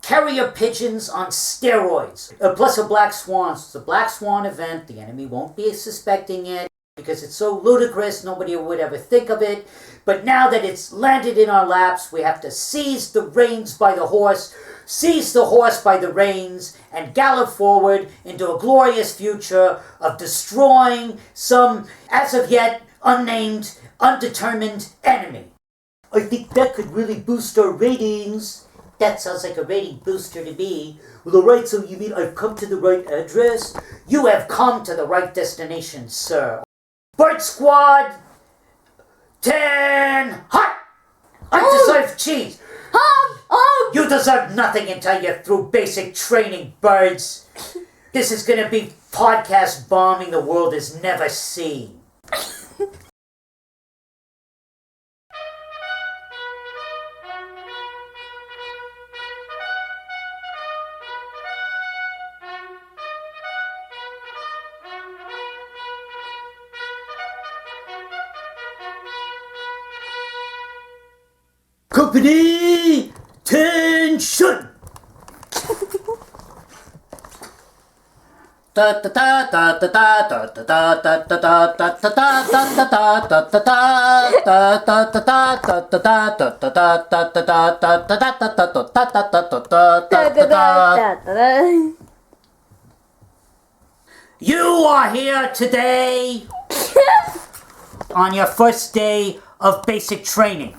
carrier pigeons on steroids. Plus a black swan. So it's a black swan event. The enemy won't be suspecting it because it's so ludicrous, nobody would ever think of it. But now that it's landed in our laps, we have to seize the reins by the horse, seize the horse by the reins, and gallop forward into a glorious future of destroying some, as of yet, unnamed, undetermined enemy. I think that could really boost our ratings. That sounds like a rating booster to me. Well, alright, so you mean I've come to the right address? You have come to the right destination, sir. Bird Squad 10 hot! I deserve cheese! You deserve nothing until you're through basic training, birds. This is gonna be podcast bombing the world has never seen. Company, tension! You are here today on your first day of basic training.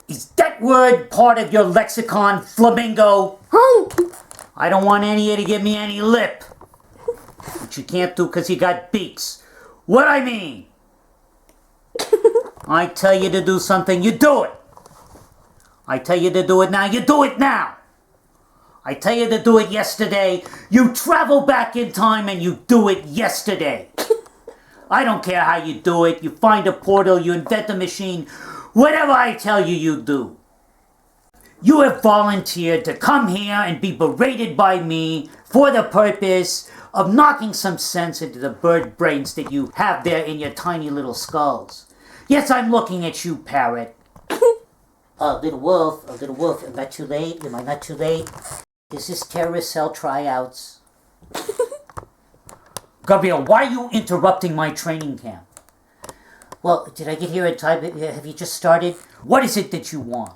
Is that word part of your lexicon, flamingo? I don't want any of you to give me any lip. Which you can't do because you got beaks. What I mean? I tell you to do something, you do it. I tell you to do it now, you do it now. I tell you to do it yesterday, you travel back in time and you do it yesterday. I don't care how you do it. You find a portal, you invent a machine. Whatever I tell you, you do. You have volunteered to come here and be berated by me for the purpose of knocking some sense into the bird brains that you have there in your tiny little skulls. Yes, I'm looking at you, parrot. Little wolf, am I too late? Am I not too late? Is this terrorist cell tryouts? Gabriel, why are you interrupting my training camp? Well, did I get here in time? Have you just started? What is it that you want?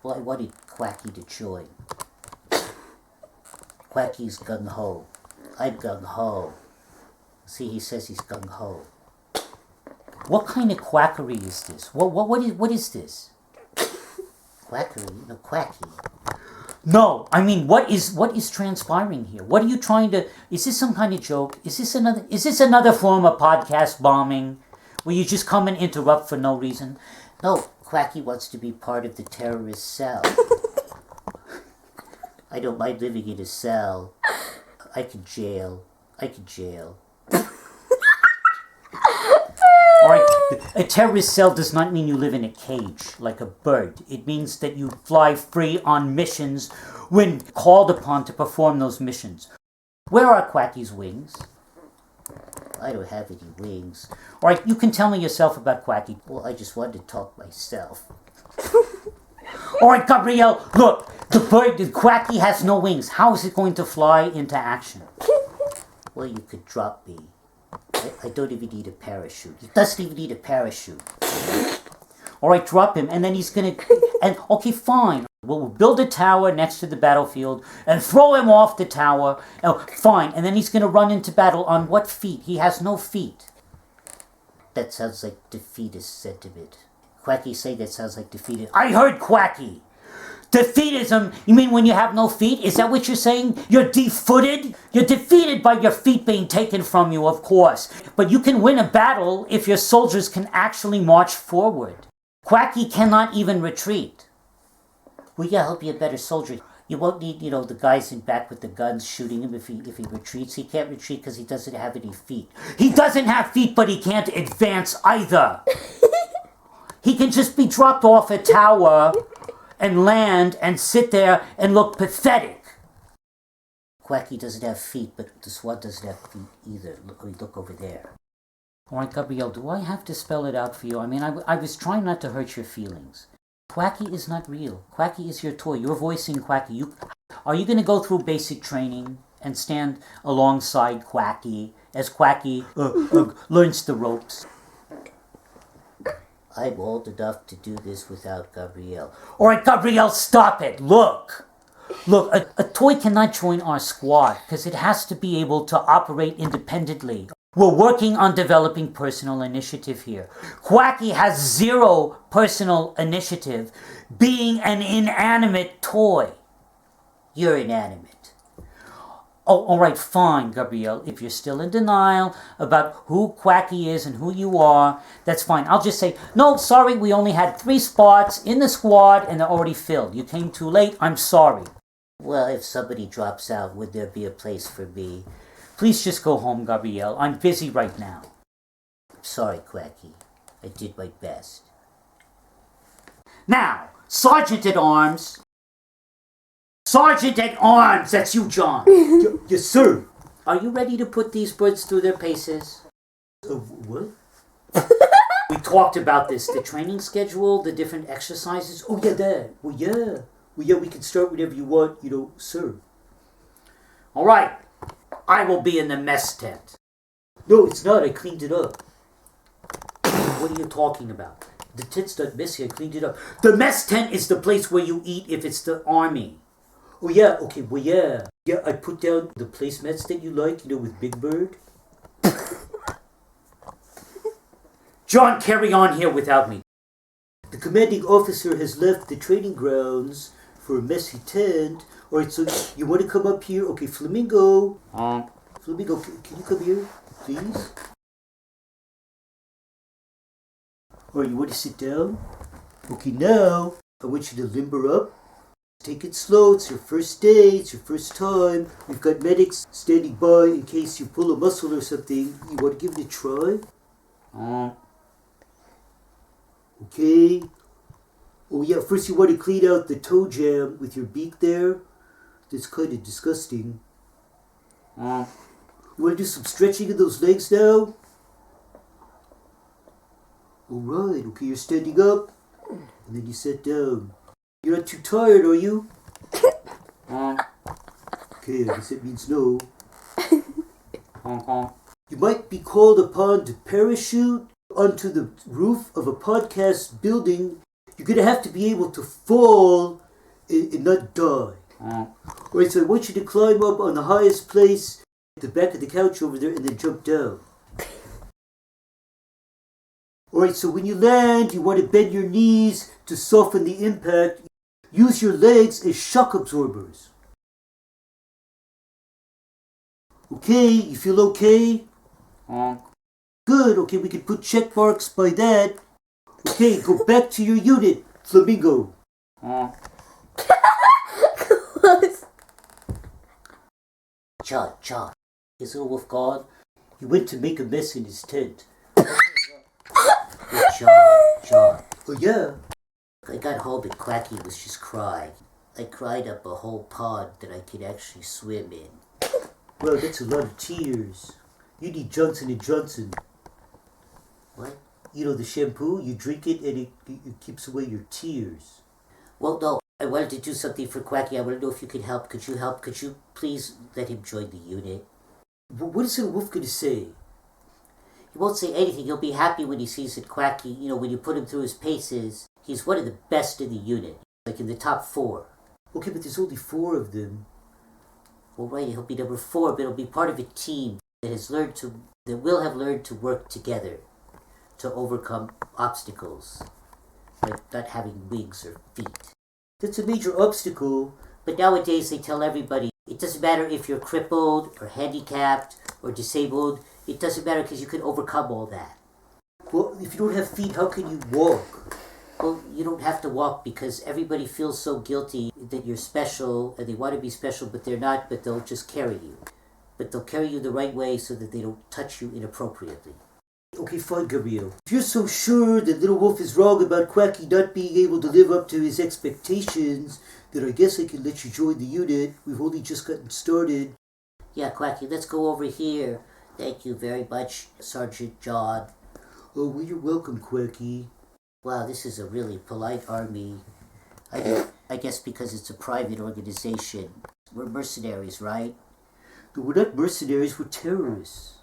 Well, I wanted Quacky to join. Quacky's gung-ho. I'm gung-ho. See, he says he's gung-ho. What kind of quackery is this? What is this? Quackery? Quacky. No, I mean, what is transpiring here? What are you trying to? Is this some kind of joke? Is this another form of podcast bombing, where you just come and interrupt for no reason? No, Quacky wants to be part of the terrorist cell. I don't mind living in a cell. I could jail. Alright, a terrorist cell does not mean you live in a cage like a bird. It means that you fly free on missions when called upon to perform those missions. Where are Quacky's wings? I don't have any wings. Alright, you can tell me yourself about Quacky. Well, I just wanted to talk myself. Alright, Gabrielle, look, the Quacky has no wings. How is it going to fly into action? Well, you could drop me. I don't even need a parachute. He doesn't even need a parachute. Alright, drop him, and then he's gonna... okay, fine. We'll build a tower next to the battlefield and throw him off the tower. Oh, fine, and then he's gonna run into battle on what feet? He has no feet. That sounds like defeatist sentiment. Quacky say that sounds like defeatist. I heard Quacky! Defeatism? You mean when you have no feet? Is that what you're saying? You're defooted? You're defeated by your feet being taken from you, of course. But you can win a battle if your soldiers can actually march forward. Quacky cannot even retreat. Well, yeah, he'll be a better soldier. You won't need, the guys in back with the guns shooting him if he retreats. He can't retreat because he doesn't have any feet. He doesn't have feet, but he can't advance either. He can just be dropped off a tower and land and sit there and look pathetic. Quacky doesn't have feet, but the SWAT doesn't have feet either. Look over there. All right, Gabrielle, do I have to spell it out for you? I mean, I was trying not to hurt your feelings. Quacky is not real. Quacky is your toy. You're voicing Quacky. Are you going to go through basic training and stand alongside Quacky as Quacky learns the ropes? I'm old enough to do this without Gabrielle. All right, Gabrielle, stop it. Look, a toy cannot join our squad because it has to be able to operate independently. We're working on developing personal initiative here. Quacky has zero personal initiative, being an inanimate toy. You're inanimate. Oh, all right, fine, Gabrielle. If you're still in denial about who Quacky is and who you are, that's fine. I'll just say, no, sorry, we only had 3 spots in the squad and they're already filled. You came too late. I'm sorry. Well, if somebody drops out, would there be a place for me? Please just go home, Gabrielle. I'm busy right now. I'm sorry, Quacky. I did my best. Now, Sergeant at Arms. Sergeant at Arms, that's you, John. Yes, sir. Are you ready to put these birds through their paces? What? We talked about this, the training schedule, the different exercises. Oh, yeah, that. Well, yeah, we can start whenever you want, sir. All right. I will be in the mess tent. No, it's not. I cleaned it up. What are you talking about? The tent's not messy. I cleaned it up. The mess tent is the place where you eat if it's the army. Oh, yeah. Okay, well, yeah. Yeah, I put down the placemats that you like, with Big Bird. John, carry on here without me. The commanding officer has left the training grounds for a messy tent. Alright, so you want to come up here? Okay, Flamingo. Flamingo, can you come here, please? Alright, you want to sit down? Okay, now, I want you to limber up. Take it slow, it's your first day, it's your first time. We've got medics standing by in case you pull a muscle or something. You want to give it a try? Okay. Oh yeah, first you want to clean out the toe jam with your beak there. That's kind of disgusting. You want to do some stretching of those legs now? Alright, okay, you're standing up. And then you sit down. You're not too tired, are you? Okay, I guess that means no. You might be called upon to parachute onto the roof of a podcast building. You're going to have to be able to fall and not die. Alright, so I want you to climb up on the highest place at the back of the couch over there and then jump down. Alright, so when you land, you want to bend your knees to soften the impact. Use your legs as shock absorbers. Okay, you feel okay? Good, okay, we can put check marks by that. Okay, go back to your unit, Flamingo. Cha, is Little Wolf gone? He went to make a mess in his tent. Cha. Oh yeah? I got home and Quacky was just crying. I cried up a whole pond that I could actually swim in. Well, that's a lot of tears. You need Johnson & Johnson. What? You know the shampoo? You drink it and it keeps away your tears. Well, no. I wanted to do something for Quacky. I want to know if you could help. Could you help? Could you please let him join the unit? What is Little Wolf going to say? He won't say anything. He'll be happy when he sees that Quacky, when you put him through his paces, he's one of the best in the unit. Like in the top 4. Okay, but there's only 4 of them. Well, right, he'll be number 4, but he'll be part of a team that will have learned to work together to overcome obstacles. Like not having wings or feet. That's a major obstacle. But nowadays they tell everybody, it doesn't matter if you're crippled or handicapped or disabled. It doesn't matter because you can overcome all that. Well, if you don't have feet, how can you walk? Well, you don't have to walk because everybody feels so guilty that you're special and they want to be special, but they're not, but they'll just carry you. But they'll carry you the right way so that they don't touch you inappropriately. Okay, fine, Gabriel. If you're so sure that Little Wolf is wrong about Quacky not being able to live up to his expectations, then I guess I can let you join the unit. We've only just gotten started. Yeah, Quacky, let's go over here. Thank you very much, Sergeant John. Oh, well, you're welcome, Quacky. Wow, this is a really polite army. I guess because it's a private organization. We're mercenaries, right? No, we're not mercenaries, we're terrorists.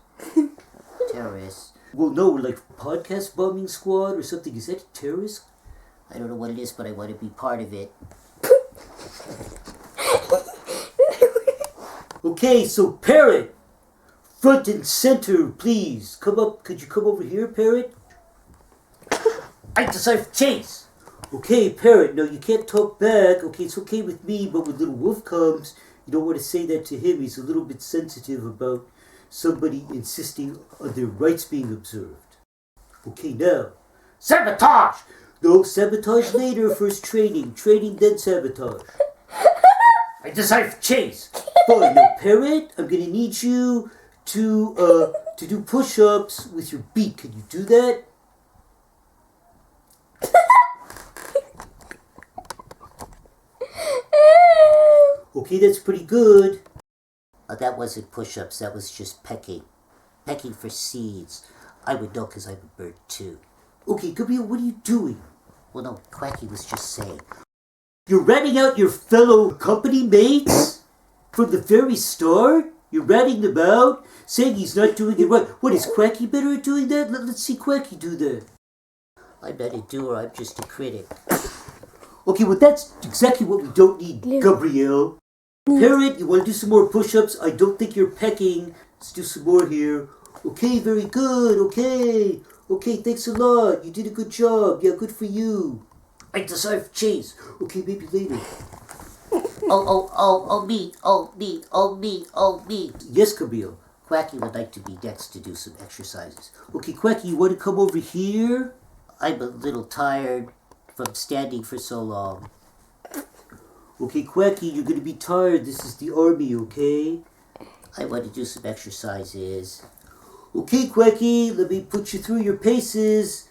Terrorists? Well, no, we're like podcast bombing squad or something. Is that terrorist? I don't know what it is, but I want to be part of it. Okay, so Parrot, front and center, please. Come up. Could you come over here, Parrot? I decide Chase. Okay, Parrot. No, you can't talk back. Okay, it's okay with me, but when Little Wolf comes, you don't want to say that to him. He's a little bit sensitive about somebody insisting on their rights being observed. Okay, now. Sabotage! No, sabotage later. First training. Training, then sabotage. I decide Chase. Fine, now, Parrot, I'm going to need you to do push-ups with your beak. Can you do that? Okay, that's pretty good. That wasn't push-ups, that was just pecking. Pecking for seeds. I would know because I'm a bird too. Okay, Gabriel, what are you doing? Well, no, Quacky was just saying. You're ratting out your fellow company mates? From the very start? You're ratting them out? Saying he's not doing it right. What, is Quacky better at doing that? Let's see Quacky do that. I'm not a doer, I'm just a critic. Okay, well that's exactly what we don't need, Gabriel. Parrot, you want to do some more push-ups? I don't think you're pecking. Let's do some more here. Okay, very good. Okay, thanks a lot. You did a good job. Yeah, good for you. I deserve cheese. Okay, maybe later. Oh, me. Yes, Camille. Quacky would like to be next to do some exercises. Okay, Quacky, you want to come over here? I'm a little tired from standing for so long. Okay, Quacky, you're going to be tired. This is the army, okay? I want to do some exercises. Okay, Quacky, let me put you through your paces.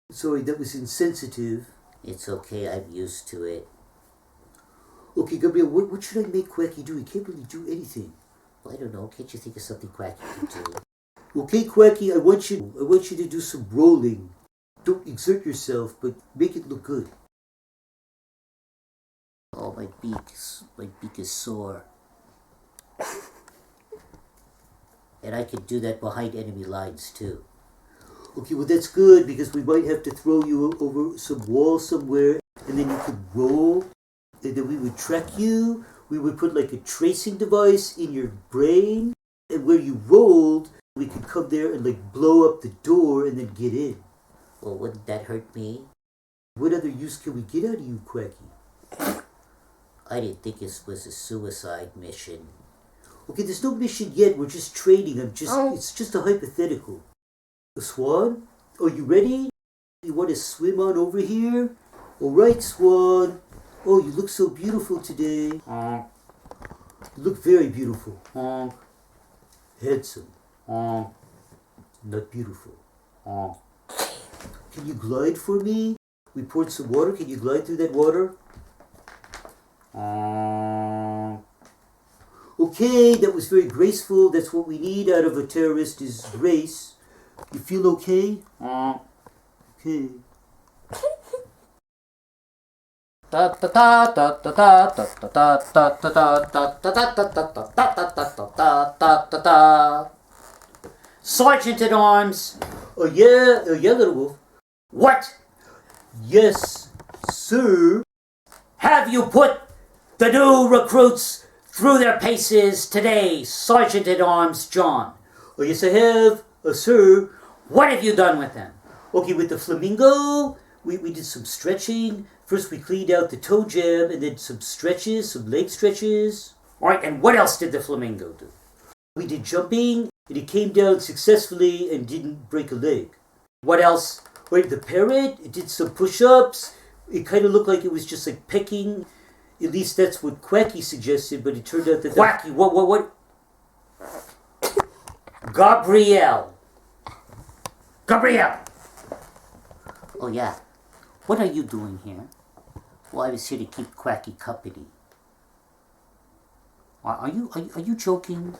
Sorry, that was insensitive. It's okay, I'm used to it. Okay, Gabriel, what should I make Quacky do? He can't really do anything. Well, I don't know. Can't you think of something Quacky can do? Okay, Quacky, I want you to do some rolling. Don't exert yourself, but make it look good. Oh, my beak is sore. And I can do that behind enemy lines, too. Okay, well, that's good, because we might have to throw you over some wall somewhere, and then you could roll, and then we would track you. We would put, like, a tracing device in your brain, and where you rolled, we could come there and, like, blow up the door and then get in. Well, wouldn't that hurt me? What other use can we get out of you, Quacky? I didn't think this was a suicide mission. Okay, there's no mission yet. We're just training. It's just a hypothetical. A Swan? Are you ready? You want to swim on over here? All right, Swan. Oh, you look so beautiful today. You look very beautiful. Handsome. Not beautiful. Can you glide for me? We poured some water. Can you glide through that water? Okay, that was very graceful. That's what we need out of a terrorist is grace. You feel okay? Okay. Sergeant at Arms. Oh yeah, little wolf. What? Yes, sir. Have you put the new recruits through their paces today, Sergeant at Arms John? Oh yes, I have, sir. What have you done with them? Okay, with the flamingo, we did some stretching. First we cleaned out the toe jam and then some stretches, some leg stretches. Alright, and what else did the flamingo do? We did jumping and it came down successfully and didn't break a leg. What else? Right, the parrot, it did some push-ups. It kind of looked like it was just like pecking. At least that's what Quacky suggested, but it turned out that... Quacky, what? Gabrielle. Oh yeah, what are you doing here? Well, I was here to keep Quacky company. Are you joking?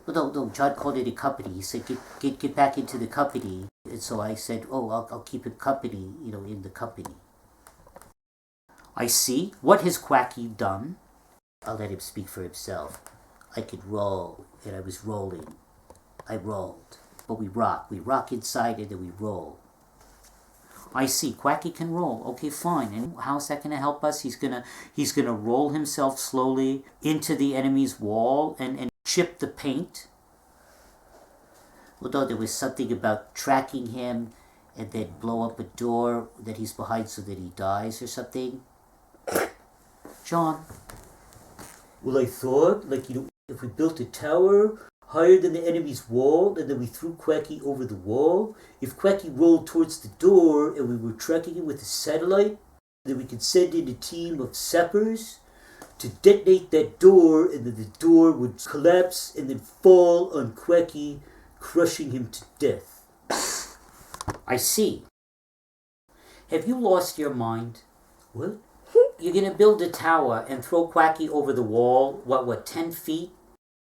Well, no, John called it a company. He said, get back into the company. And so I said, I'll keep him company, in the company. I see. What has Quacky done? I'll let him speak for himself. I could roll, and I was rolling. I rolled. But we rock inside and then we roll. I see. Quacky can roll. Okay, fine. And how's that going to help us? He's gonna roll himself slowly into the enemy's wall and chip the paint. Well, no, there was something about tracking him and then blow up a door that he's behind so that he dies or something. John. Well, I thought, if we built a tower higher than the enemy's wall, and then we threw Quacky over the wall, if Quacky rolled towards the door and we were tracking him with a satellite, then we could send in a team of sappers to detonate that door, and then the door would collapse and then fall on Quacky, crushing him to death. I see. Have you lost your mind? What? You're going to build a tower and throw Quacky over the wall, 10 feet?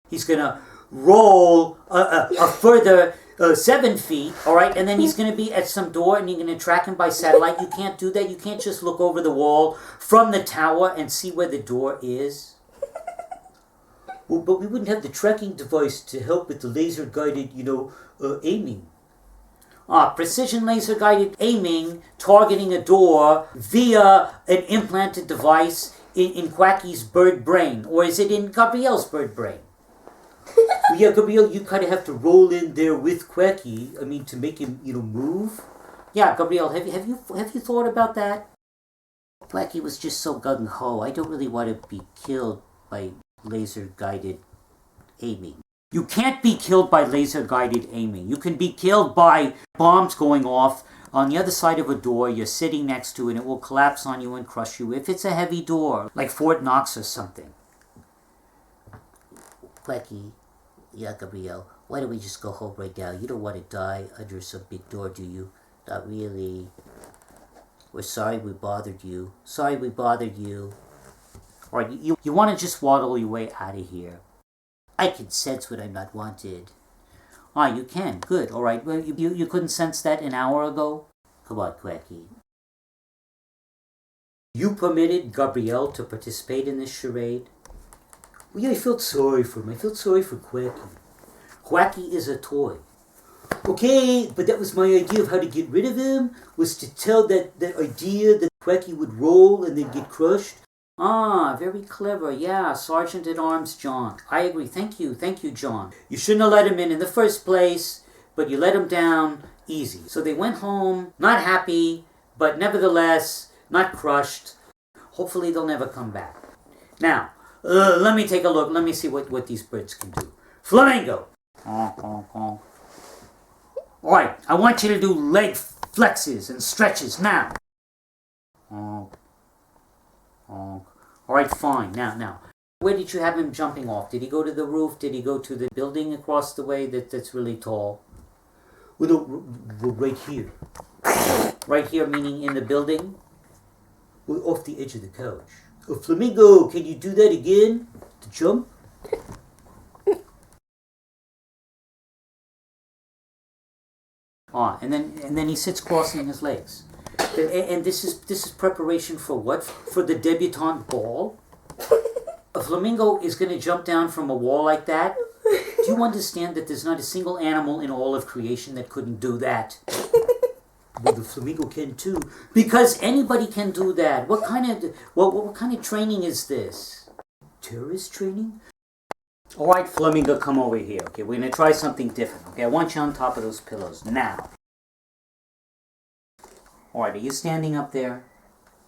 He's going to roll a further 7 feet, all right? And then he's going to be at some door and you're going to track him by satellite. You can't do that. You can't just look over the wall from the tower and see where the door is. Well, but we wouldn't have the tracking device to help with the laser-guided, aiming. Precision laser-guided aiming, targeting a door via an implanted device in Quacky's bird brain. Or is it in Gabrielle's bird brain? Well, yeah, Gabrielle, you kind of have to roll in there with Quacky, to make him, move. Yeah, Gabrielle, have you thought about that? Quacky was just so gung-ho. I don't really want to be killed by laser-guided aiming. You can't be killed by laser-guided aiming. You can be killed by bombs going off on the other side of a door you're sitting next to, and it will collapse on you and crush you if it's a heavy door, like Fort Knox or something. Quacky, yeah, Gabrielle, why don't we just go home right now? You don't want to die under some big door, do you? Not really. We're sorry we bothered you. Or you want to just waddle your way out of here. I can sense when I'm not wanted. You can. Good. All right. Well, you couldn't sense that an hour ago? Come on, Quacky. You permitted Gabrielle to participate in this charade? Well, yeah, I felt sorry for him. I felt sorry for Quacky. Quacky is a toy. Okay, but that was my idea of how to get rid of him, was to tell that idea that Quacky would roll and then get crushed. Very clever. Yeah, Sergeant at Arms John. I agree. Thank you, John. You shouldn't have let him in the first place, but you let him down easy. So they went home, not happy, but nevertheless, not crushed. Hopefully they'll never come back. Now, let me take a look. Let me see what these birds can do. Flamingo. All right, I want you to do leg flexes and stretches now. All right, fine. Now, where did you have him jumping off? Did he go to the roof? Did he go to the building across the way that's really tall? Well, no, right here. Right here, meaning in the building? Well, off the edge of the couch. Oh, Flamingo, can you do that again? To jump? And then he sits crossing his legs. And this is preparation for what? For the debutante ball? A flamingo is going to jump down from a wall like that? Do you understand that there's not a single animal in all of creation that couldn't do that? Well, the flamingo can too. Because anybody can do that. What kind of training is this? Terrorist training? All right, flamingo, come over here. Okay, we're going to try something different. Okay, I want you on top of those pillows now. All right, are you standing up there?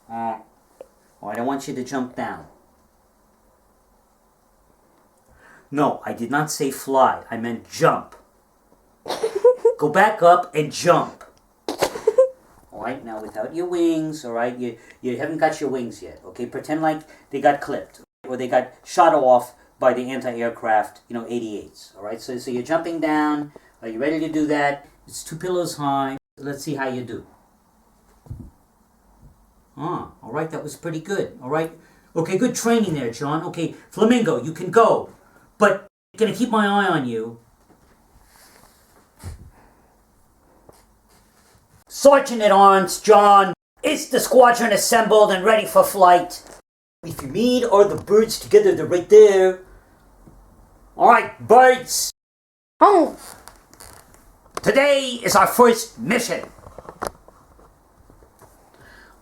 All right, I want you to jump down. No, I did not say fly. I meant jump. Go back up and jump. All right, now without your wings, all right? You haven't got your wings yet, okay? Pretend like they got clipped or they got shot off by the anti-aircraft, 88s, all right? So you're jumping down. Are you ready to do that? It's 2 pillows high. Let's see how you do. All right, that was pretty good, all right? Okay, good training there, John. Okay, Flamingo, you can go. But I'm going to keep my eye on you. Sergeant at Arms, John, is the squadron assembled and ready for flight? If you mean are the birds together, they're right there. All right, birds. Oh. Today is our first mission.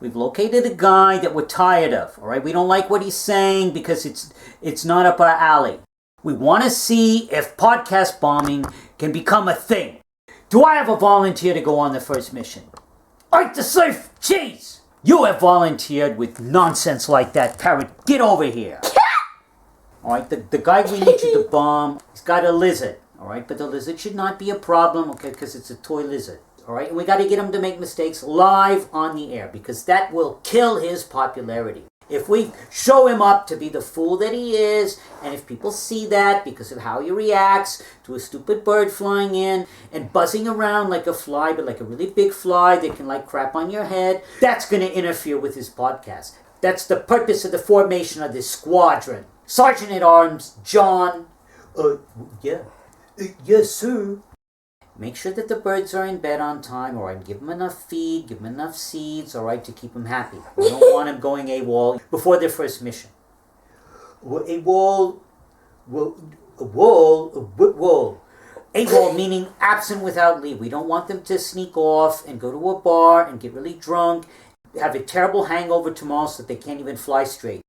We've located a guy that we're tired of, all right? We don't like what he's saying because it's not up our alley. We want to see if podcast bombing can become a thing. Do I have a volunteer to go on the first mission? Ike the Surf, jeez! You have volunteered with nonsense like that, Parrot. Get over here. All right, the guy we need you to bomb, he's got a lizard, all right? But the lizard should not be a problem, okay, because it's a toy lizard, all right? And we got to get him to make mistakes live on the air because that will kill his popularity. If we show him up to be the fool that he is, and if people see that because of how he reacts to a stupid bird flying in and buzzing around like a fly, but like a really big fly that can like crap on your head, that's going to interfere with his podcast. That's the purpose of the formation of this squadron. Sergeant at Arms, John. Yeah. Yes, sir. Make sure that the birds are in bed on time, all right? Give them enough feed, give them enough seeds, all right, to keep them happy. We don't want them going AWOL before their first mission. Well, AWOL? What wall? AWOL meaning absent without leave. We don't want them to sneak off and go to a bar and get really drunk, have a terrible hangover tomorrow so that they can't even fly straight.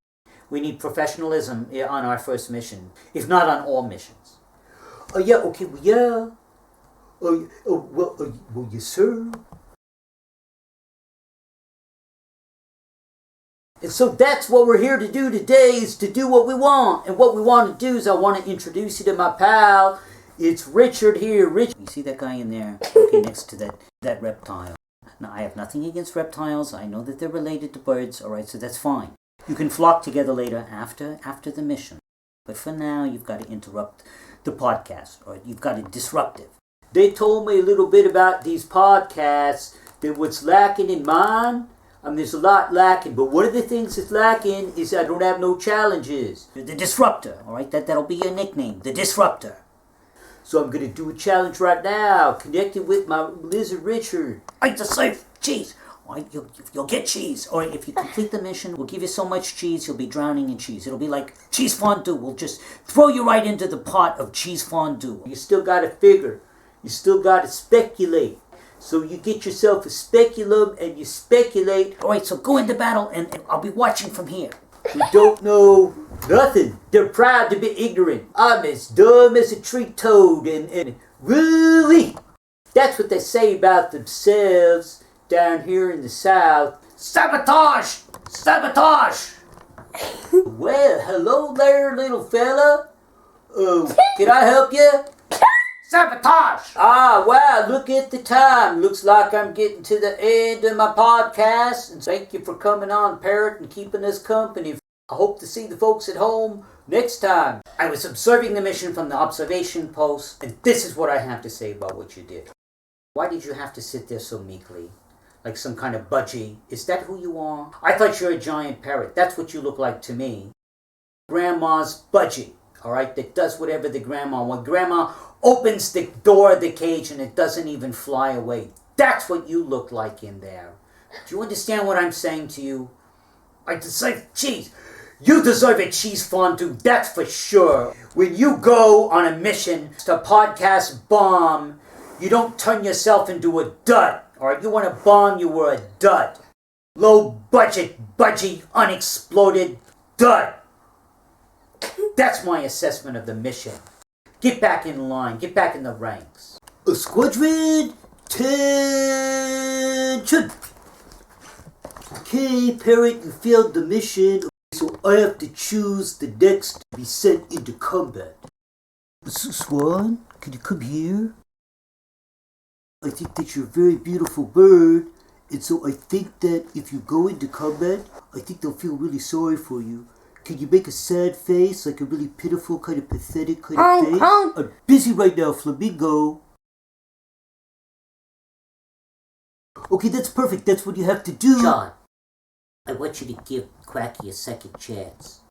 We need professionalism on our first mission, if not on all missions. Yeah, okay, well, yeah. Well, yes, sir. And so that's what we're here to do today, is to do what we want. And what we want to do is I want to introduce you to my pal. It's Richard here. Richard. You see that guy in there? Okay, next to that reptile. Now, I have nothing against reptiles. I know that they're related to birds, all right, so that's fine. You can flock together later after the mission. But for now, you've got to interrupt the podcast, or you've got to disrupt it. They told me a little bit about these podcasts, that what's lacking in mine, there's a lot lacking, but one of the things that's lacking is I don't have no challenges. The Disruptor, all right? That'll be your nickname, the Disruptor. So I'm going to do a challenge right now, connected with my lizard Richard. Ike the Surf, cheese. All right, you'll get cheese. Or if you complete the mission, we'll give you so much cheese, you'll be drowning in cheese. It'll be like cheese fondue. We'll just throw you right into the pot of cheese fondue. You still got to figure. You still got to speculate. So you get yourself a speculum and you speculate. All right, so go into battle and I'll be watching from here. We don't know nothing. They're proud to be ignorant. I'm as dumb as a tree toad and really. That's what they say about themselves down here in the South. Sabotage! Sabotage! Well, hello there, little fella. Can I help you? Sabotage! Ah, wow, look at the time. Looks like I'm getting to the end of my podcast. And thank you for coming on, Parrot, and keeping us company. I hope to see the folks at home next time. I was observing the mission from the observation post, and this is what I have to say about what you did. Why did you have to sit there so meekly? Like some kind of budgie? Is that who you are? I thought you were a giant parrot. That's what you look like to me. Grandma's budgie, alright? That does whatever the grandma wants. Grandma opens the door of the cage and it doesn't even fly away. That's what you look like in there. Do you understand what I'm saying to you? I deserve cheese. You deserve a cheese fondue, that's for sure. When you go on a mission to podcast bomb, you don't turn yourself into a dud. Alright, you want to bomb, you were a dud. Low budget, budgie, unexploded dud. That's my assessment of the mission. Get back in line, get back in the ranks. Squadron, attention! Okay, Parrot, you failed the mission, so I have to choose the next to be sent into combat. Swan, can you come here? I think that you're a very beautiful bird, and so I think that if you go into combat, I think they'll feel really sorry for you. Can you make a sad face, like a really pitiful, kind of pathetic kind of face? I'm busy right now, Flamingo. Okay, that's perfect. That's what you have to do. John, I want you to give Quacky a second chance.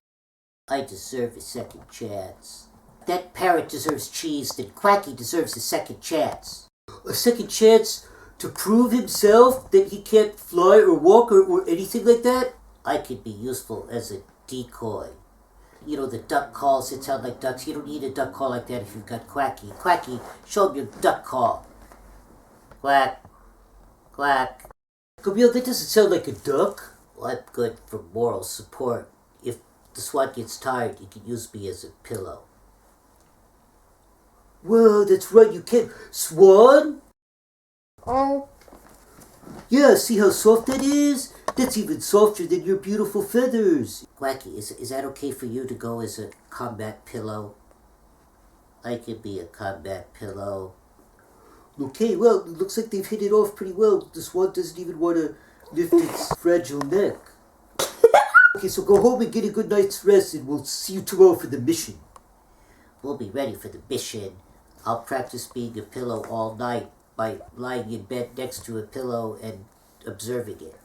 I deserve a second chance. That parrot deserves cheese, then Quacky deserves a second chance. A second chance to prove himself that he can't fly or walk or anything like that? I could be useful as a decoy. You know, the duck calls that sound like ducks. You don't need a duck call like that if you've got Quacky. Quacky, show him your duck call. Quack. Quack. Gabriel, that doesn't sound like a duck. Well, I'm good for moral support. If the SWAT gets tired, you can use me as a pillow. Well, that's right, you can. Swan? Oh. Yeah, see how soft that is? That's even softer than your beautiful feathers. Quacky, is that okay for you to go as a combat pillow? I could be a combat pillow. Okay, well, it looks like they've hit it off pretty well. The swan doesn't even want to lift its fragile neck. Okay, so go home and get a good night's rest, and we'll see you tomorrow for the mission. We'll be ready for the mission. I'll practice being a pillow all night by lying in bed next to a pillow and observing it.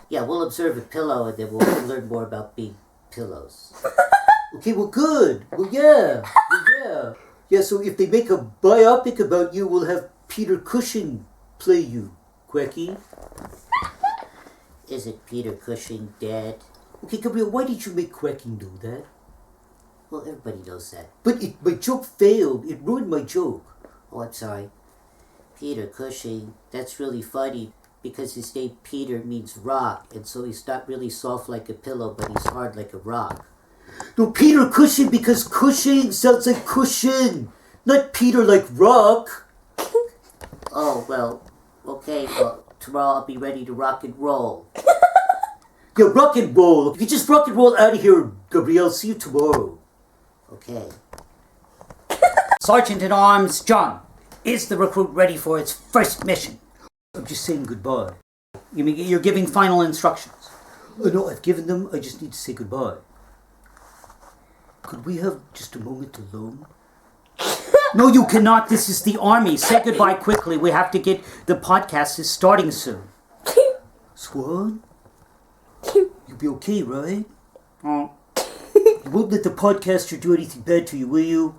Yeah, we'll observe a pillow and then we'll learn more about being pillows. Okay, well, good. Well, yeah. Yeah, so if they make a biopic about you, we'll have Peter Cushing play you, Quacky. Isn't Peter Cushing dead? Okay, Gabriel, why did you make Quacky do that? Well, everybody knows that. But my joke failed. It ruined my joke. Oh, I'm sorry. Peter Cushing, that's really funny because his name Peter means rock, and so he's not really soft like a pillow, but he's hard like a rock. No, Peter Cushing, because Cushing sounds like cushion, not Peter like rock. Oh, well, okay, well, tomorrow I'll be ready to rock and roll. Yeah, rock and roll. You just rock and roll out of here, Gabriel. See you tomorrow. Okay. Sergeant-at-Arms John, is the recruit ready for its first mission? I'm just saying goodbye. You mean you're giving final instructions? No, I've given them. I just need to say goodbye. Could we have just a moment alone? No, you cannot. This is the army. Say goodbye quickly. We have to get... The podcast is starting soon. Swan? You'll be okay, right? Oh. You won't let the podcaster do anything bad to you, will you?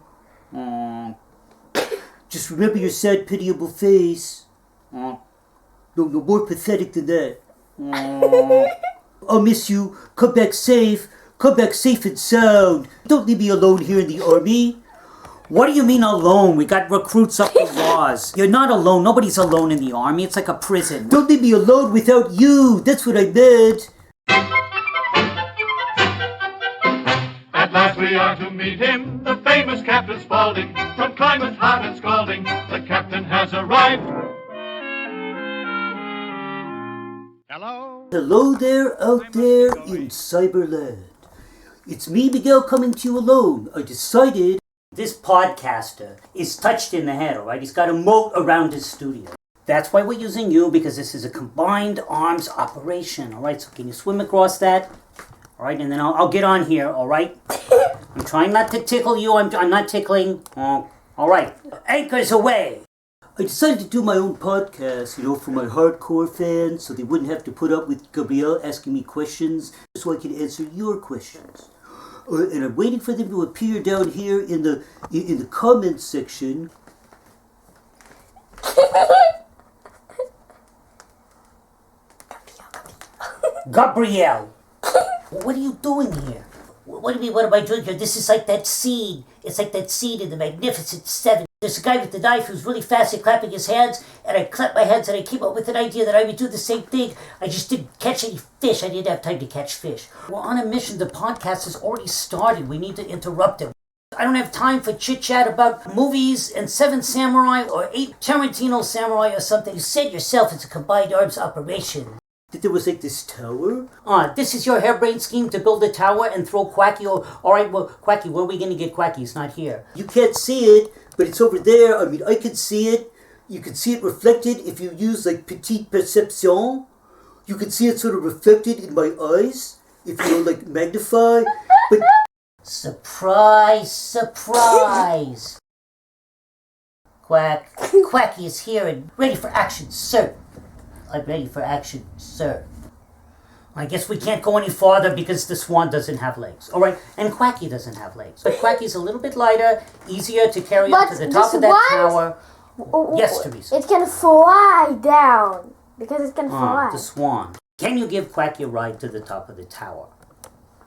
Just remember your sad, pitiable face. No more pathetic than that. I'll miss you. Come back safe. Come back safe and sound. Don't leave me alone here in the army. What do you mean alone? We got recruits up the laws. You're not alone. Nobody's alone in the army. It's like a prison. Don't leave me alone without you. That's what I meant. At last we are to meet him, the famous Captain Spaulding. From climate hot and scalding, the captain has arrived. Hello, Hello there out there in Cyberland. It's me, Miguel, coming to you alone. I decided This podcaster is touched in the head, all right? He's got a moat around his studio. That's why we're using you, because this is a combined arms operation, all right? So can you swim across that? All right, and then I'll get on here, all right? I'm trying not to tickle you. I'm not tickling. All right, anchors away. I decided to do my own podcast, for my hardcore fans, so they wouldn't have to put up with Gabrielle asking me questions, so I could answer your questions. And I'm waiting for them to appear down here in the comments section. Gabrielle. What are you doing here? What do you mean, what am I doing here? This is like that scene. It's like that scene in The Magnificent Seven. There's a guy with the knife who's really fast at clapping his hands, and I clap my hands, and I came up with an idea that I would do the same thing. I just didn't catch any fish. I didn't have time to catch fish. We're on a mission. The podcast has already started. We need to interrupt it. I don't have time for chit-chat about movies and Seven Samurai or 8 Tarantino Samurai or something. You said yourself it's a combined arms operation. That there was like this tower. This is your harebrained scheme to build a tower and throw Quacky. All right, well, Quacky, where are we going to get Quacky? He's not here. You can't see it, but it's over there. I mean, I can see it. You can see it reflected if you use like petite perception. You can see it sort of reflected in my eyes if you like magnify. But Surprise, surprise. Quacky is here and ready for action, sir. I'm ready for action, sir. I guess we can't go any farther because the swan doesn't have legs. All right, and Quacky doesn't have legs. But Quacky's a little bit lighter, easier to carry up to the top of that tower. Yes, Teresa. It can fly down. Because it can fly. The swan. Can you give Quacky a ride to the top of the tower?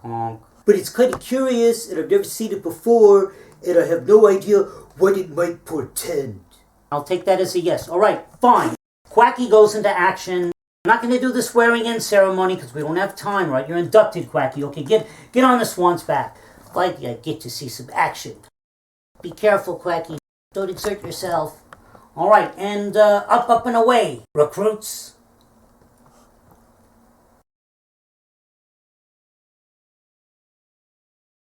But it's kind of curious, and I've never seen it before, and I have no idea what it might portend. I'll take that as a yes. All right, fine. Quacky goes into action. I'm not going to do the swearing-in ceremony because we don't have time, right? You're inducted, Quacky. Okay, get on the swan's back. Like I get to see some action. Be careful, Quacky. Don't exert yourself. All right, and up and away, recruits.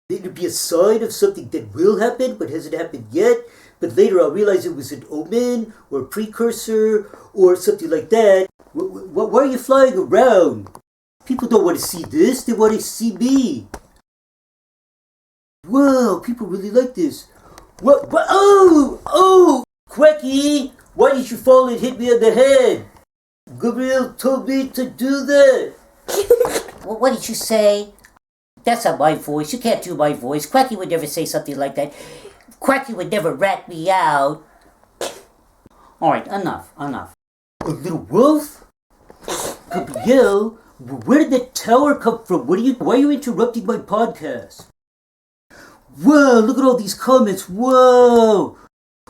It'd be a sign of something that will happen, but hasn't happened yet. But later I'll realize it was an omen, or a precursor, or something like that. Why are you flying around? People don't want to see this, they want to see me. Whoa, people really like this. What? Oh! Quacky! Why did you fall and hit me on the head? Gabrielle told me to do that. What did you say? That's not my voice. You can't do my voice. Quacky would never say something like that. Quacky would never rat me out. All right, enough. A little wolf? Gabrielle, where did that tower come from? Why are you interrupting my podcast? Whoa, look at all these comments. Whoa!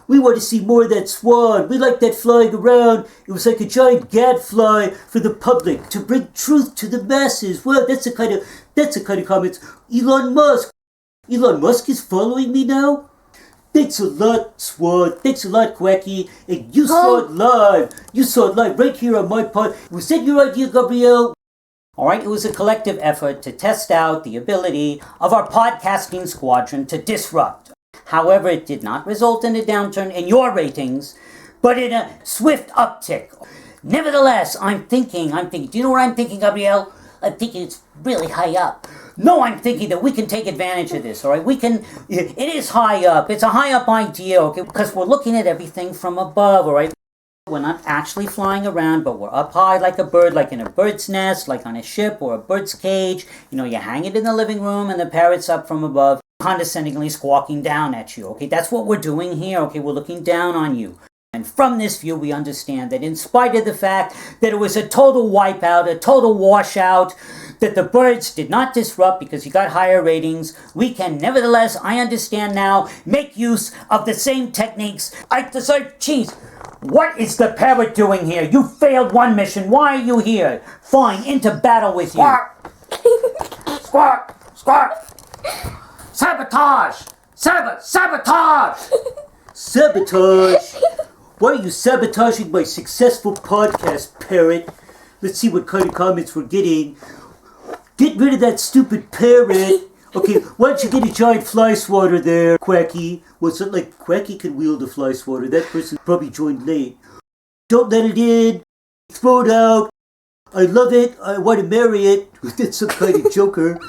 We want to see more of that swan. We like that flying around. It was like a giant gadfly for the public to bring truth to the masses. Well, that's the kind of comments. Elon Musk is following me now? Thanks a lot, Swan. Thanks a lot, Quacky. And you saw it live. You saw it live right here on my pod. Was that your idea, Gabrielle? All right, it was a collective effort to test out the ability of our podcasting squadron to disrupt. However, it did not result in a downturn in your ratings, but in a swift uptick. Nevertheless, I'm thinking, do you know what I'm thinking, Gabrielle? I'm thinking it's really high up. No, I'm thinking that we can take advantage of this, all right? It is high up. It's a high up idea, okay? Because we're looking at everything from above, all right? We're not actually flying around, but we're up high like a bird, like in a bird's nest, like on a ship or a bird's cage. You know, you hang it in the living room and the parrot's up from above, condescendingly squawking down at you, okay? That's what we're doing here, okay? We're looking down on you. And from this view, we understand that in spite of the fact that it was a total wipeout, a total washout, that the birds did not disrupt because you got higher ratings, we can nevertheless, I understand now, make use of the same techniques. I deserve cheese. What is the parrot doing here? You failed one mission. Why are you here? Fine, into battle with you. Squawk! Squawk! Squawk! Sabotage! Sabotage! Sabotage? Why are you sabotaging my successful podcast, parrot? Let's see what kind of comments we're getting. Get rid of that stupid parrot. Okay, why don't you get a giant fly swatter there, Quacky? Well, it's not like Quacky can wield a fly swatter. That person probably joined late. Don't let it in. Throw it out. I love it. I want to marry it. That's some kind of joker.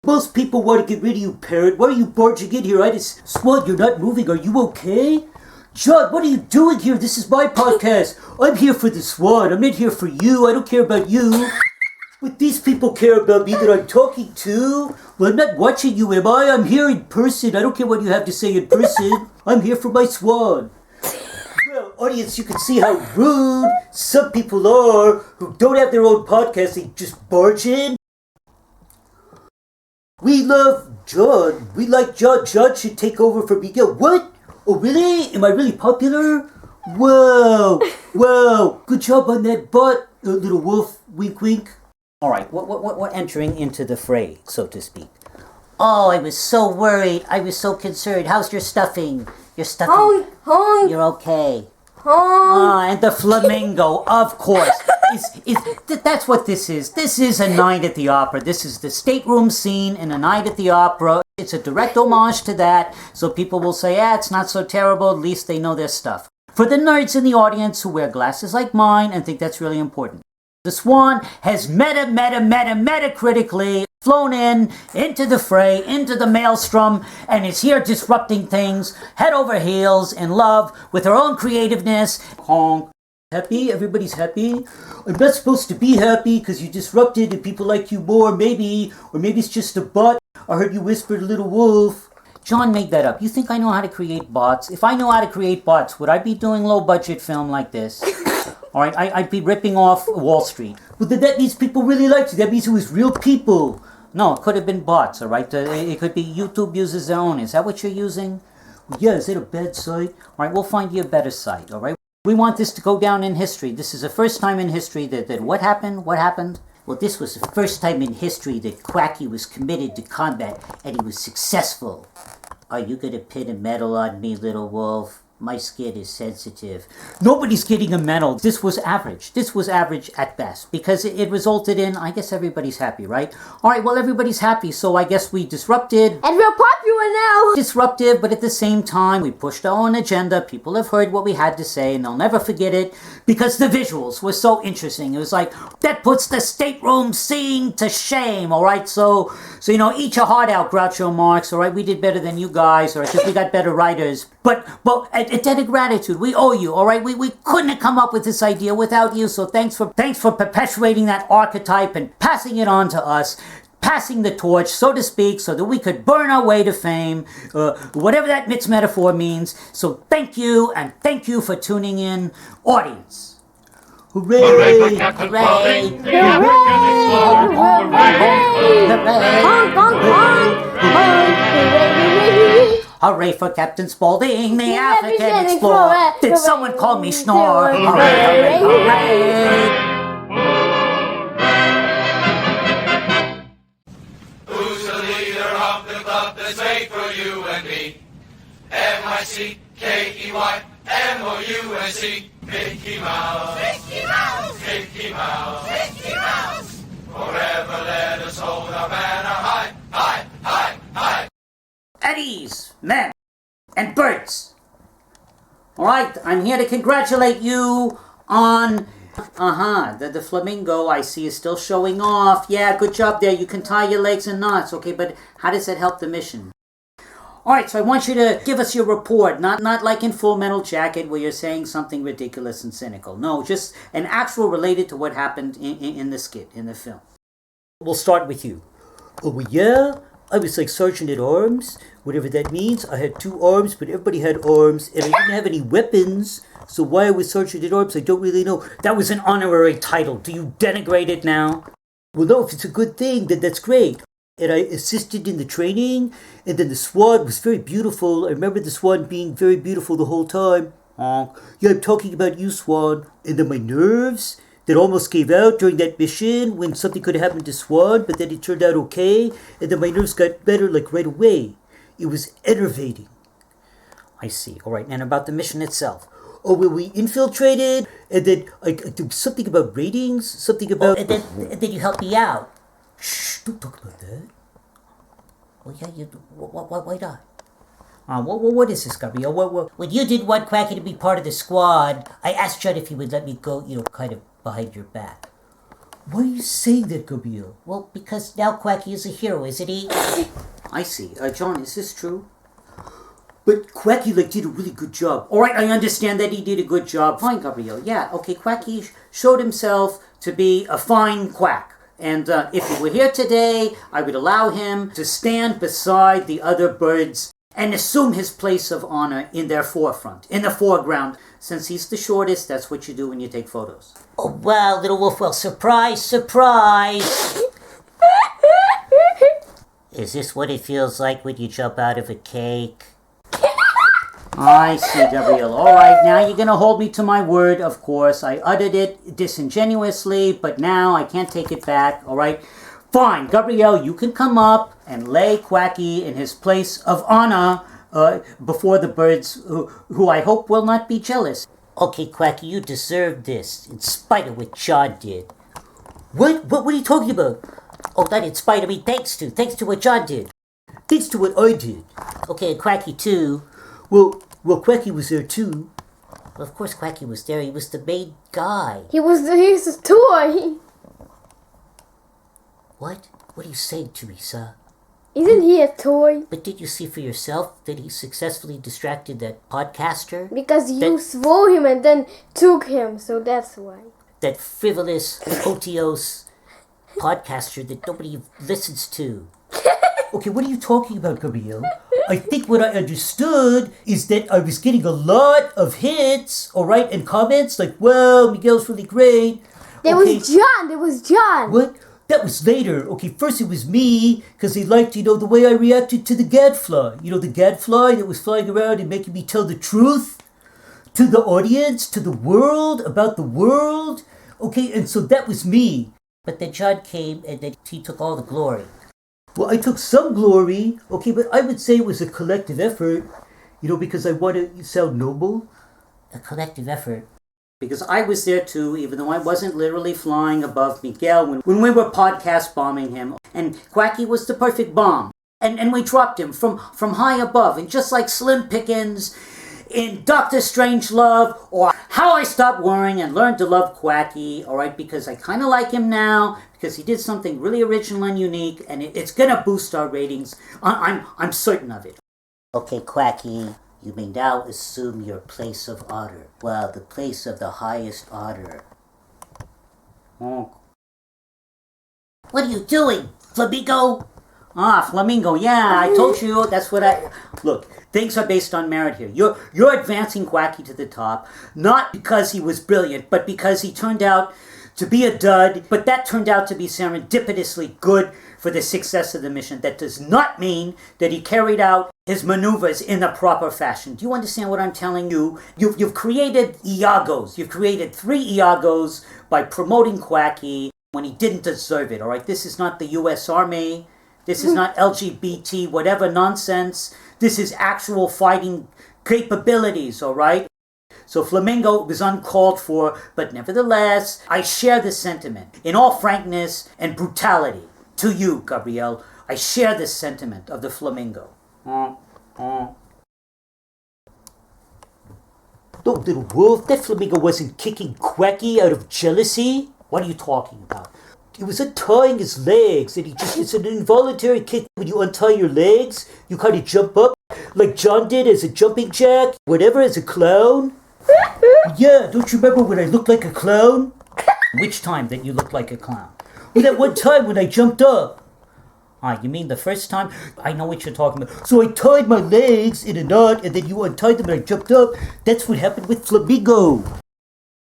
Most people want to get rid of you, parrot. Why are you barging in here? Swan, you're not moving. Are you okay? John, what are you doing here? This is my podcast. I'm here for the Swan. I'm not here for you. I don't care about you. But these people care about me that I'm talking to. Well, I'm not watching you, am I? I'm here in person. I don't care what you have to say in person. I'm here for my Swan. Well, audience, you can see how rude some people are who don't have their own podcast. They just barge in. We love John. We like John. John should take over for Miguel. What? Oh, really? Am I really popular? Whoa. Wow. Good job on that butt, little wolf. Wink, wink. All right, we're entering into the fray, so to speak. Oh, I was so worried. I was so concerned. How's your stuffing? Your stuffing? Honk. You're okay. Honk. And the flamingo, of course. That's what this is. This is A Night at the Opera. This is the stateroom scene in A Night at the Opera. It's a direct homage to that, so people will say, it's not so terrible, at least they know their stuff. For the nerds in the audience who wear glasses like mine and think that's really important, the Swan has metacritically flown into the fray, into the maelstrom, and is here disrupting things head over heels in love with her own creativeness. Honk. Happy? Everybody's happy? I'm not supposed to be happy because you disrupted and people like you more, maybe. Or maybe it's just a bot. I heard you whisper to Little Wolf. John made that up. You think I know how to create bots? If I know how to create bots, would I be doing low-budget film like this? All right, I'd be ripping off Wall Street. Well, then that means people really liked you. That means it was real people. No, it could have been bots, all right? It could be YouTube uses their own. Is that what you're using? Well, yeah, is that a bad site? All right, we'll find you a better site, all right? We want this to go down in history. This is the first time in history that what happened? What happened? Well, this was the first time in history that Quacky was committed to combat, and he was successful. Are you gonna pin a medal on me, Little Wolf? My skin is sensitive. Nobody's getting a medal. This was average. This was average at best because it resulted in, I guess everybody's happy, right? All right, well, everybody's happy, so I guess we disrupted. And we're popular now. Disruptive, but at the same time, we pushed our own agenda. People have heard what we had to say, and they'll never forget it because the visuals were so interesting. It was like, that puts the stateroom scene to shame, all right? So eat your heart out, Groucho Marx, all right? We did better than you guys, all right, because we got better writers. But a debt of gratitude. We owe you, all right? We couldn't have come up with this idea without you, so thanks for perpetuating that archetype and passing it on to us, passing the torch, so to speak, so that we could burn our way to fame, whatever that mixed metaphor means. So thank you, and thank you for tuning in, audience. Hooray! Hooray for Captain Spaulding, the African explorer. Hooray! Honk, honk, honk. Honk. Hooray for Captain Spaulding, the African African explorer. explorer. Did Hooray. someone call me Snore? Hooray. Hooray, hooray, hooray. Who's the leader of the club that's made for you and me? M-I-C-K-E-Y, M-O-U-S-E, Mickey Mouse. Mickey Mouse. Mickey Mouse. Mickey Mouse. Forever let us hold our banner high, high, high, high. Eddies, men, and birds. All right, I'm here to congratulate you on, the flamingo I see is still showing off. Yeah, good job there. You can tie your legs in knots, okay, but how does that help the mission? All right, so I want you to give us your report, not like in Full Metal Jacket where you're saying something ridiculous and cynical. No, just an actual related to what happened in the skit, in the film. We'll start with you. Oh, well, yeah? I was like Sergeant at Arms, whatever that means. I had 2 arms, but everybody had arms, and I didn't have any weapons. So why I was Sergeant at Arms, I don't really know. That was an honorary title. Do you denigrate it now? Well, no, if it's a good thing, then that's great. And I assisted in the training, and then the Swan was very beautiful. I remember the Swan being very beautiful the whole time. Yeah, I'm talking about you, Swan. And then my nerves that almost gave out during that mission when something could have happened to Swan, but then it turned out okay, and then my nerves got better like right away. It was enervating. I see. All right, and about the mission itself? Oh, were we infiltrated? And then there was something about ratings, something about. And then you helped me out. Shh! Don't talk about that. Well, yeah, you. Why not? What is this, Gabriel? What? When you didn't want Quacky to be part of the squad, I asked Judd if he would let me go, kind of behind your back. Why are you saying that, Gabriel? Well, because now Quacky is a hero, isn't he? I see. John, is this true? But Quacky did a really good job. All right, I understand that he did a good job. Fine, Gabriel. Yeah, okay, Quacky showed himself to be a fine quack. And if he were here today, I would allow him to stand beside the other birds and assume his place of honor in their forefront, in the foreground. Since he's the shortest, that's what you do when you take photos. Oh, well, Little Wolf, well, surprise, surprise! Is this what it feels like when you jump out of a cake? I see, Gabriel. All right, now you're going to hold me to my word, of course. I uttered it disingenuously, but now I can't take it back, all right? Fine, Gabriel, you can come up and lay Quacky in his place of honor before the birds, who I hope will not be jealous. Okay, Quacky, you deserve this, in spite of what John did. What? What are you talking about? Oh, not in spite of me, thanks to what John did. Thanks to what I did. Okay, and Quacky too. Well, Quacky was there too. Well, of course Quacky was there, he was the main guy. He's a toy. What? What are you saying, Teresa? Isn't he a toy? But did you see for yourself that he successfully distracted that podcaster? Because you swore him and then took him, so that's why. That frivolous, otiose podcaster that nobody listens to. Okay, what are you talking about, Gabriel? I think what I understood is that I was getting a lot of hits, all right, and comments like, well, Miguel's really great. There was John. What? That was later. Okay, first it was me, because they liked, the way I reacted to the gadfly. The gadfly that was flying around and making me tell the truth to the audience, to the world, about the world. Okay, and so that was me. But then John came and then he took all the glory. Well, I took some glory, okay, but I would say it was a collective effort, because I want to sound noble. A collective effort. Because I was there too, even though I wasn't literally flying above Miguel when we were podcast bombing him. And Quacky was the perfect bomb. And we dropped him from high above. And just like Slim Pickens in Doctor Strangelove, or How I Stopped Worrying and Learned to Love Quacky, all right, because I kind of like him now, because he did something really original and unique, and it's going to boost our ratings. I'm certain of it. Okay, Quacky, you may now assume your place of honor. Well, the place of the highest honor. Oh. What are you doing, Flamingo? Flamingo, yeah, I told you, that's what Look, things are based on merit here. You're advancing Quacky to the top, not because he was brilliant, but because he turned out to be a dud, but that turned out to be serendipitously good for the success of the mission. That does not mean that he carried out his maneuvers in the proper fashion. Do you understand what I'm telling you? You've created Iagos. You've created 3 Iagos by promoting Quacky when he didn't deserve it, all right? This is not the U.S. Army. This is not LGBT, whatever nonsense. This is actual fighting capabilities, all right? So Flamingo was uncalled for, but nevertheless, I share this sentiment. In all frankness and brutality, to you, Gabriel, I share this sentiment of the Flamingo. No, Little Wolf, that Flamingo wasn't kicking Quacky out of jealousy. What are you talking about? It was untying his legs, and it's an involuntary kick. When you untie your legs, you kind of jump up, like John did as a jumping jack, whatever, as a clown. Yeah, don't you remember when I looked like a clown? Which time that you looked like a clown? Well, that one time when I jumped up. You mean the first time? I know what you're talking about. So I tied my legs in a knot, and then you untied them and I jumped up. That's what happened with Flamingo.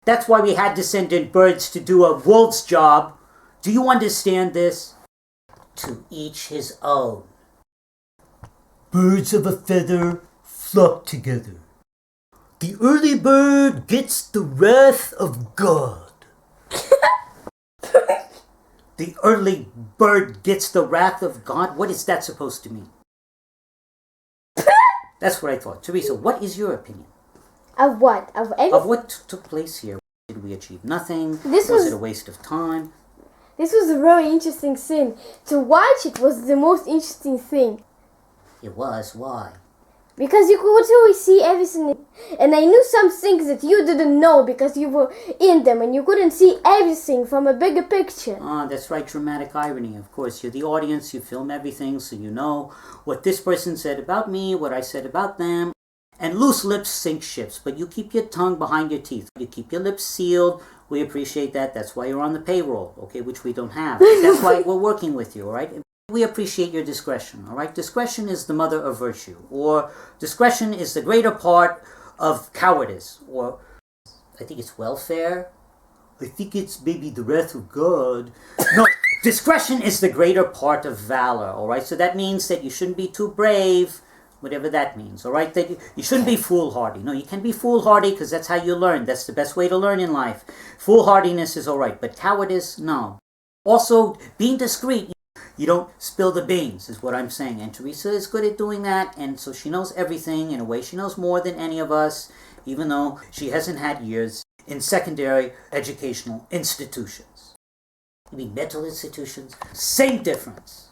That's why we had to send in birds to do a wolf's job. Do you understand this? To each his own. Birds of a feather flock together. The early bird gets the wrath of God. The early bird gets the wrath of God? What is that supposed to mean? That's what I thought. Teresa, what is your opinion? Of what? Of everything? Of what took place here. Did we achieve nothing? This was was- it a waste of time? This was a very interesting scene. To watch it was the most interesting thing. It was. Why? Because you could really see everything. And I knew some things that you didn't know because you were in them and you couldn't see everything from a bigger picture. Ah, that's right, dramatic irony. Of course, you're the audience, you film everything, so you know what this person said about me, what I said about them. And loose lips sink ships, but you keep your tongue behind your teeth. You keep your lips sealed. We appreciate that. That's why you're on the payroll, okay, which we don't have. That's why we're working with you, all right? We appreciate your discretion, all right? Discretion is the mother of virtue, or discretion is the greater part of cowardice, or I think it's welfare. I think it's maybe the wrath of God. No, discretion is the greater part of valor, all right? So that means that you shouldn't be too brave, whatever that means, all right? That you shouldn't be foolhardy. No, you can be foolhardy because that's how you learn. That's the best way to learn in life. Foolhardiness is all right, but cowardice, no. Also, being discreet. You don't spill the beans, is what I'm saying. And Teresa is good at doing that, and so she knows everything. In a way, she knows more than any of us, even though she hasn't had years in secondary educational institutions. You mean mental institutions? Same difference.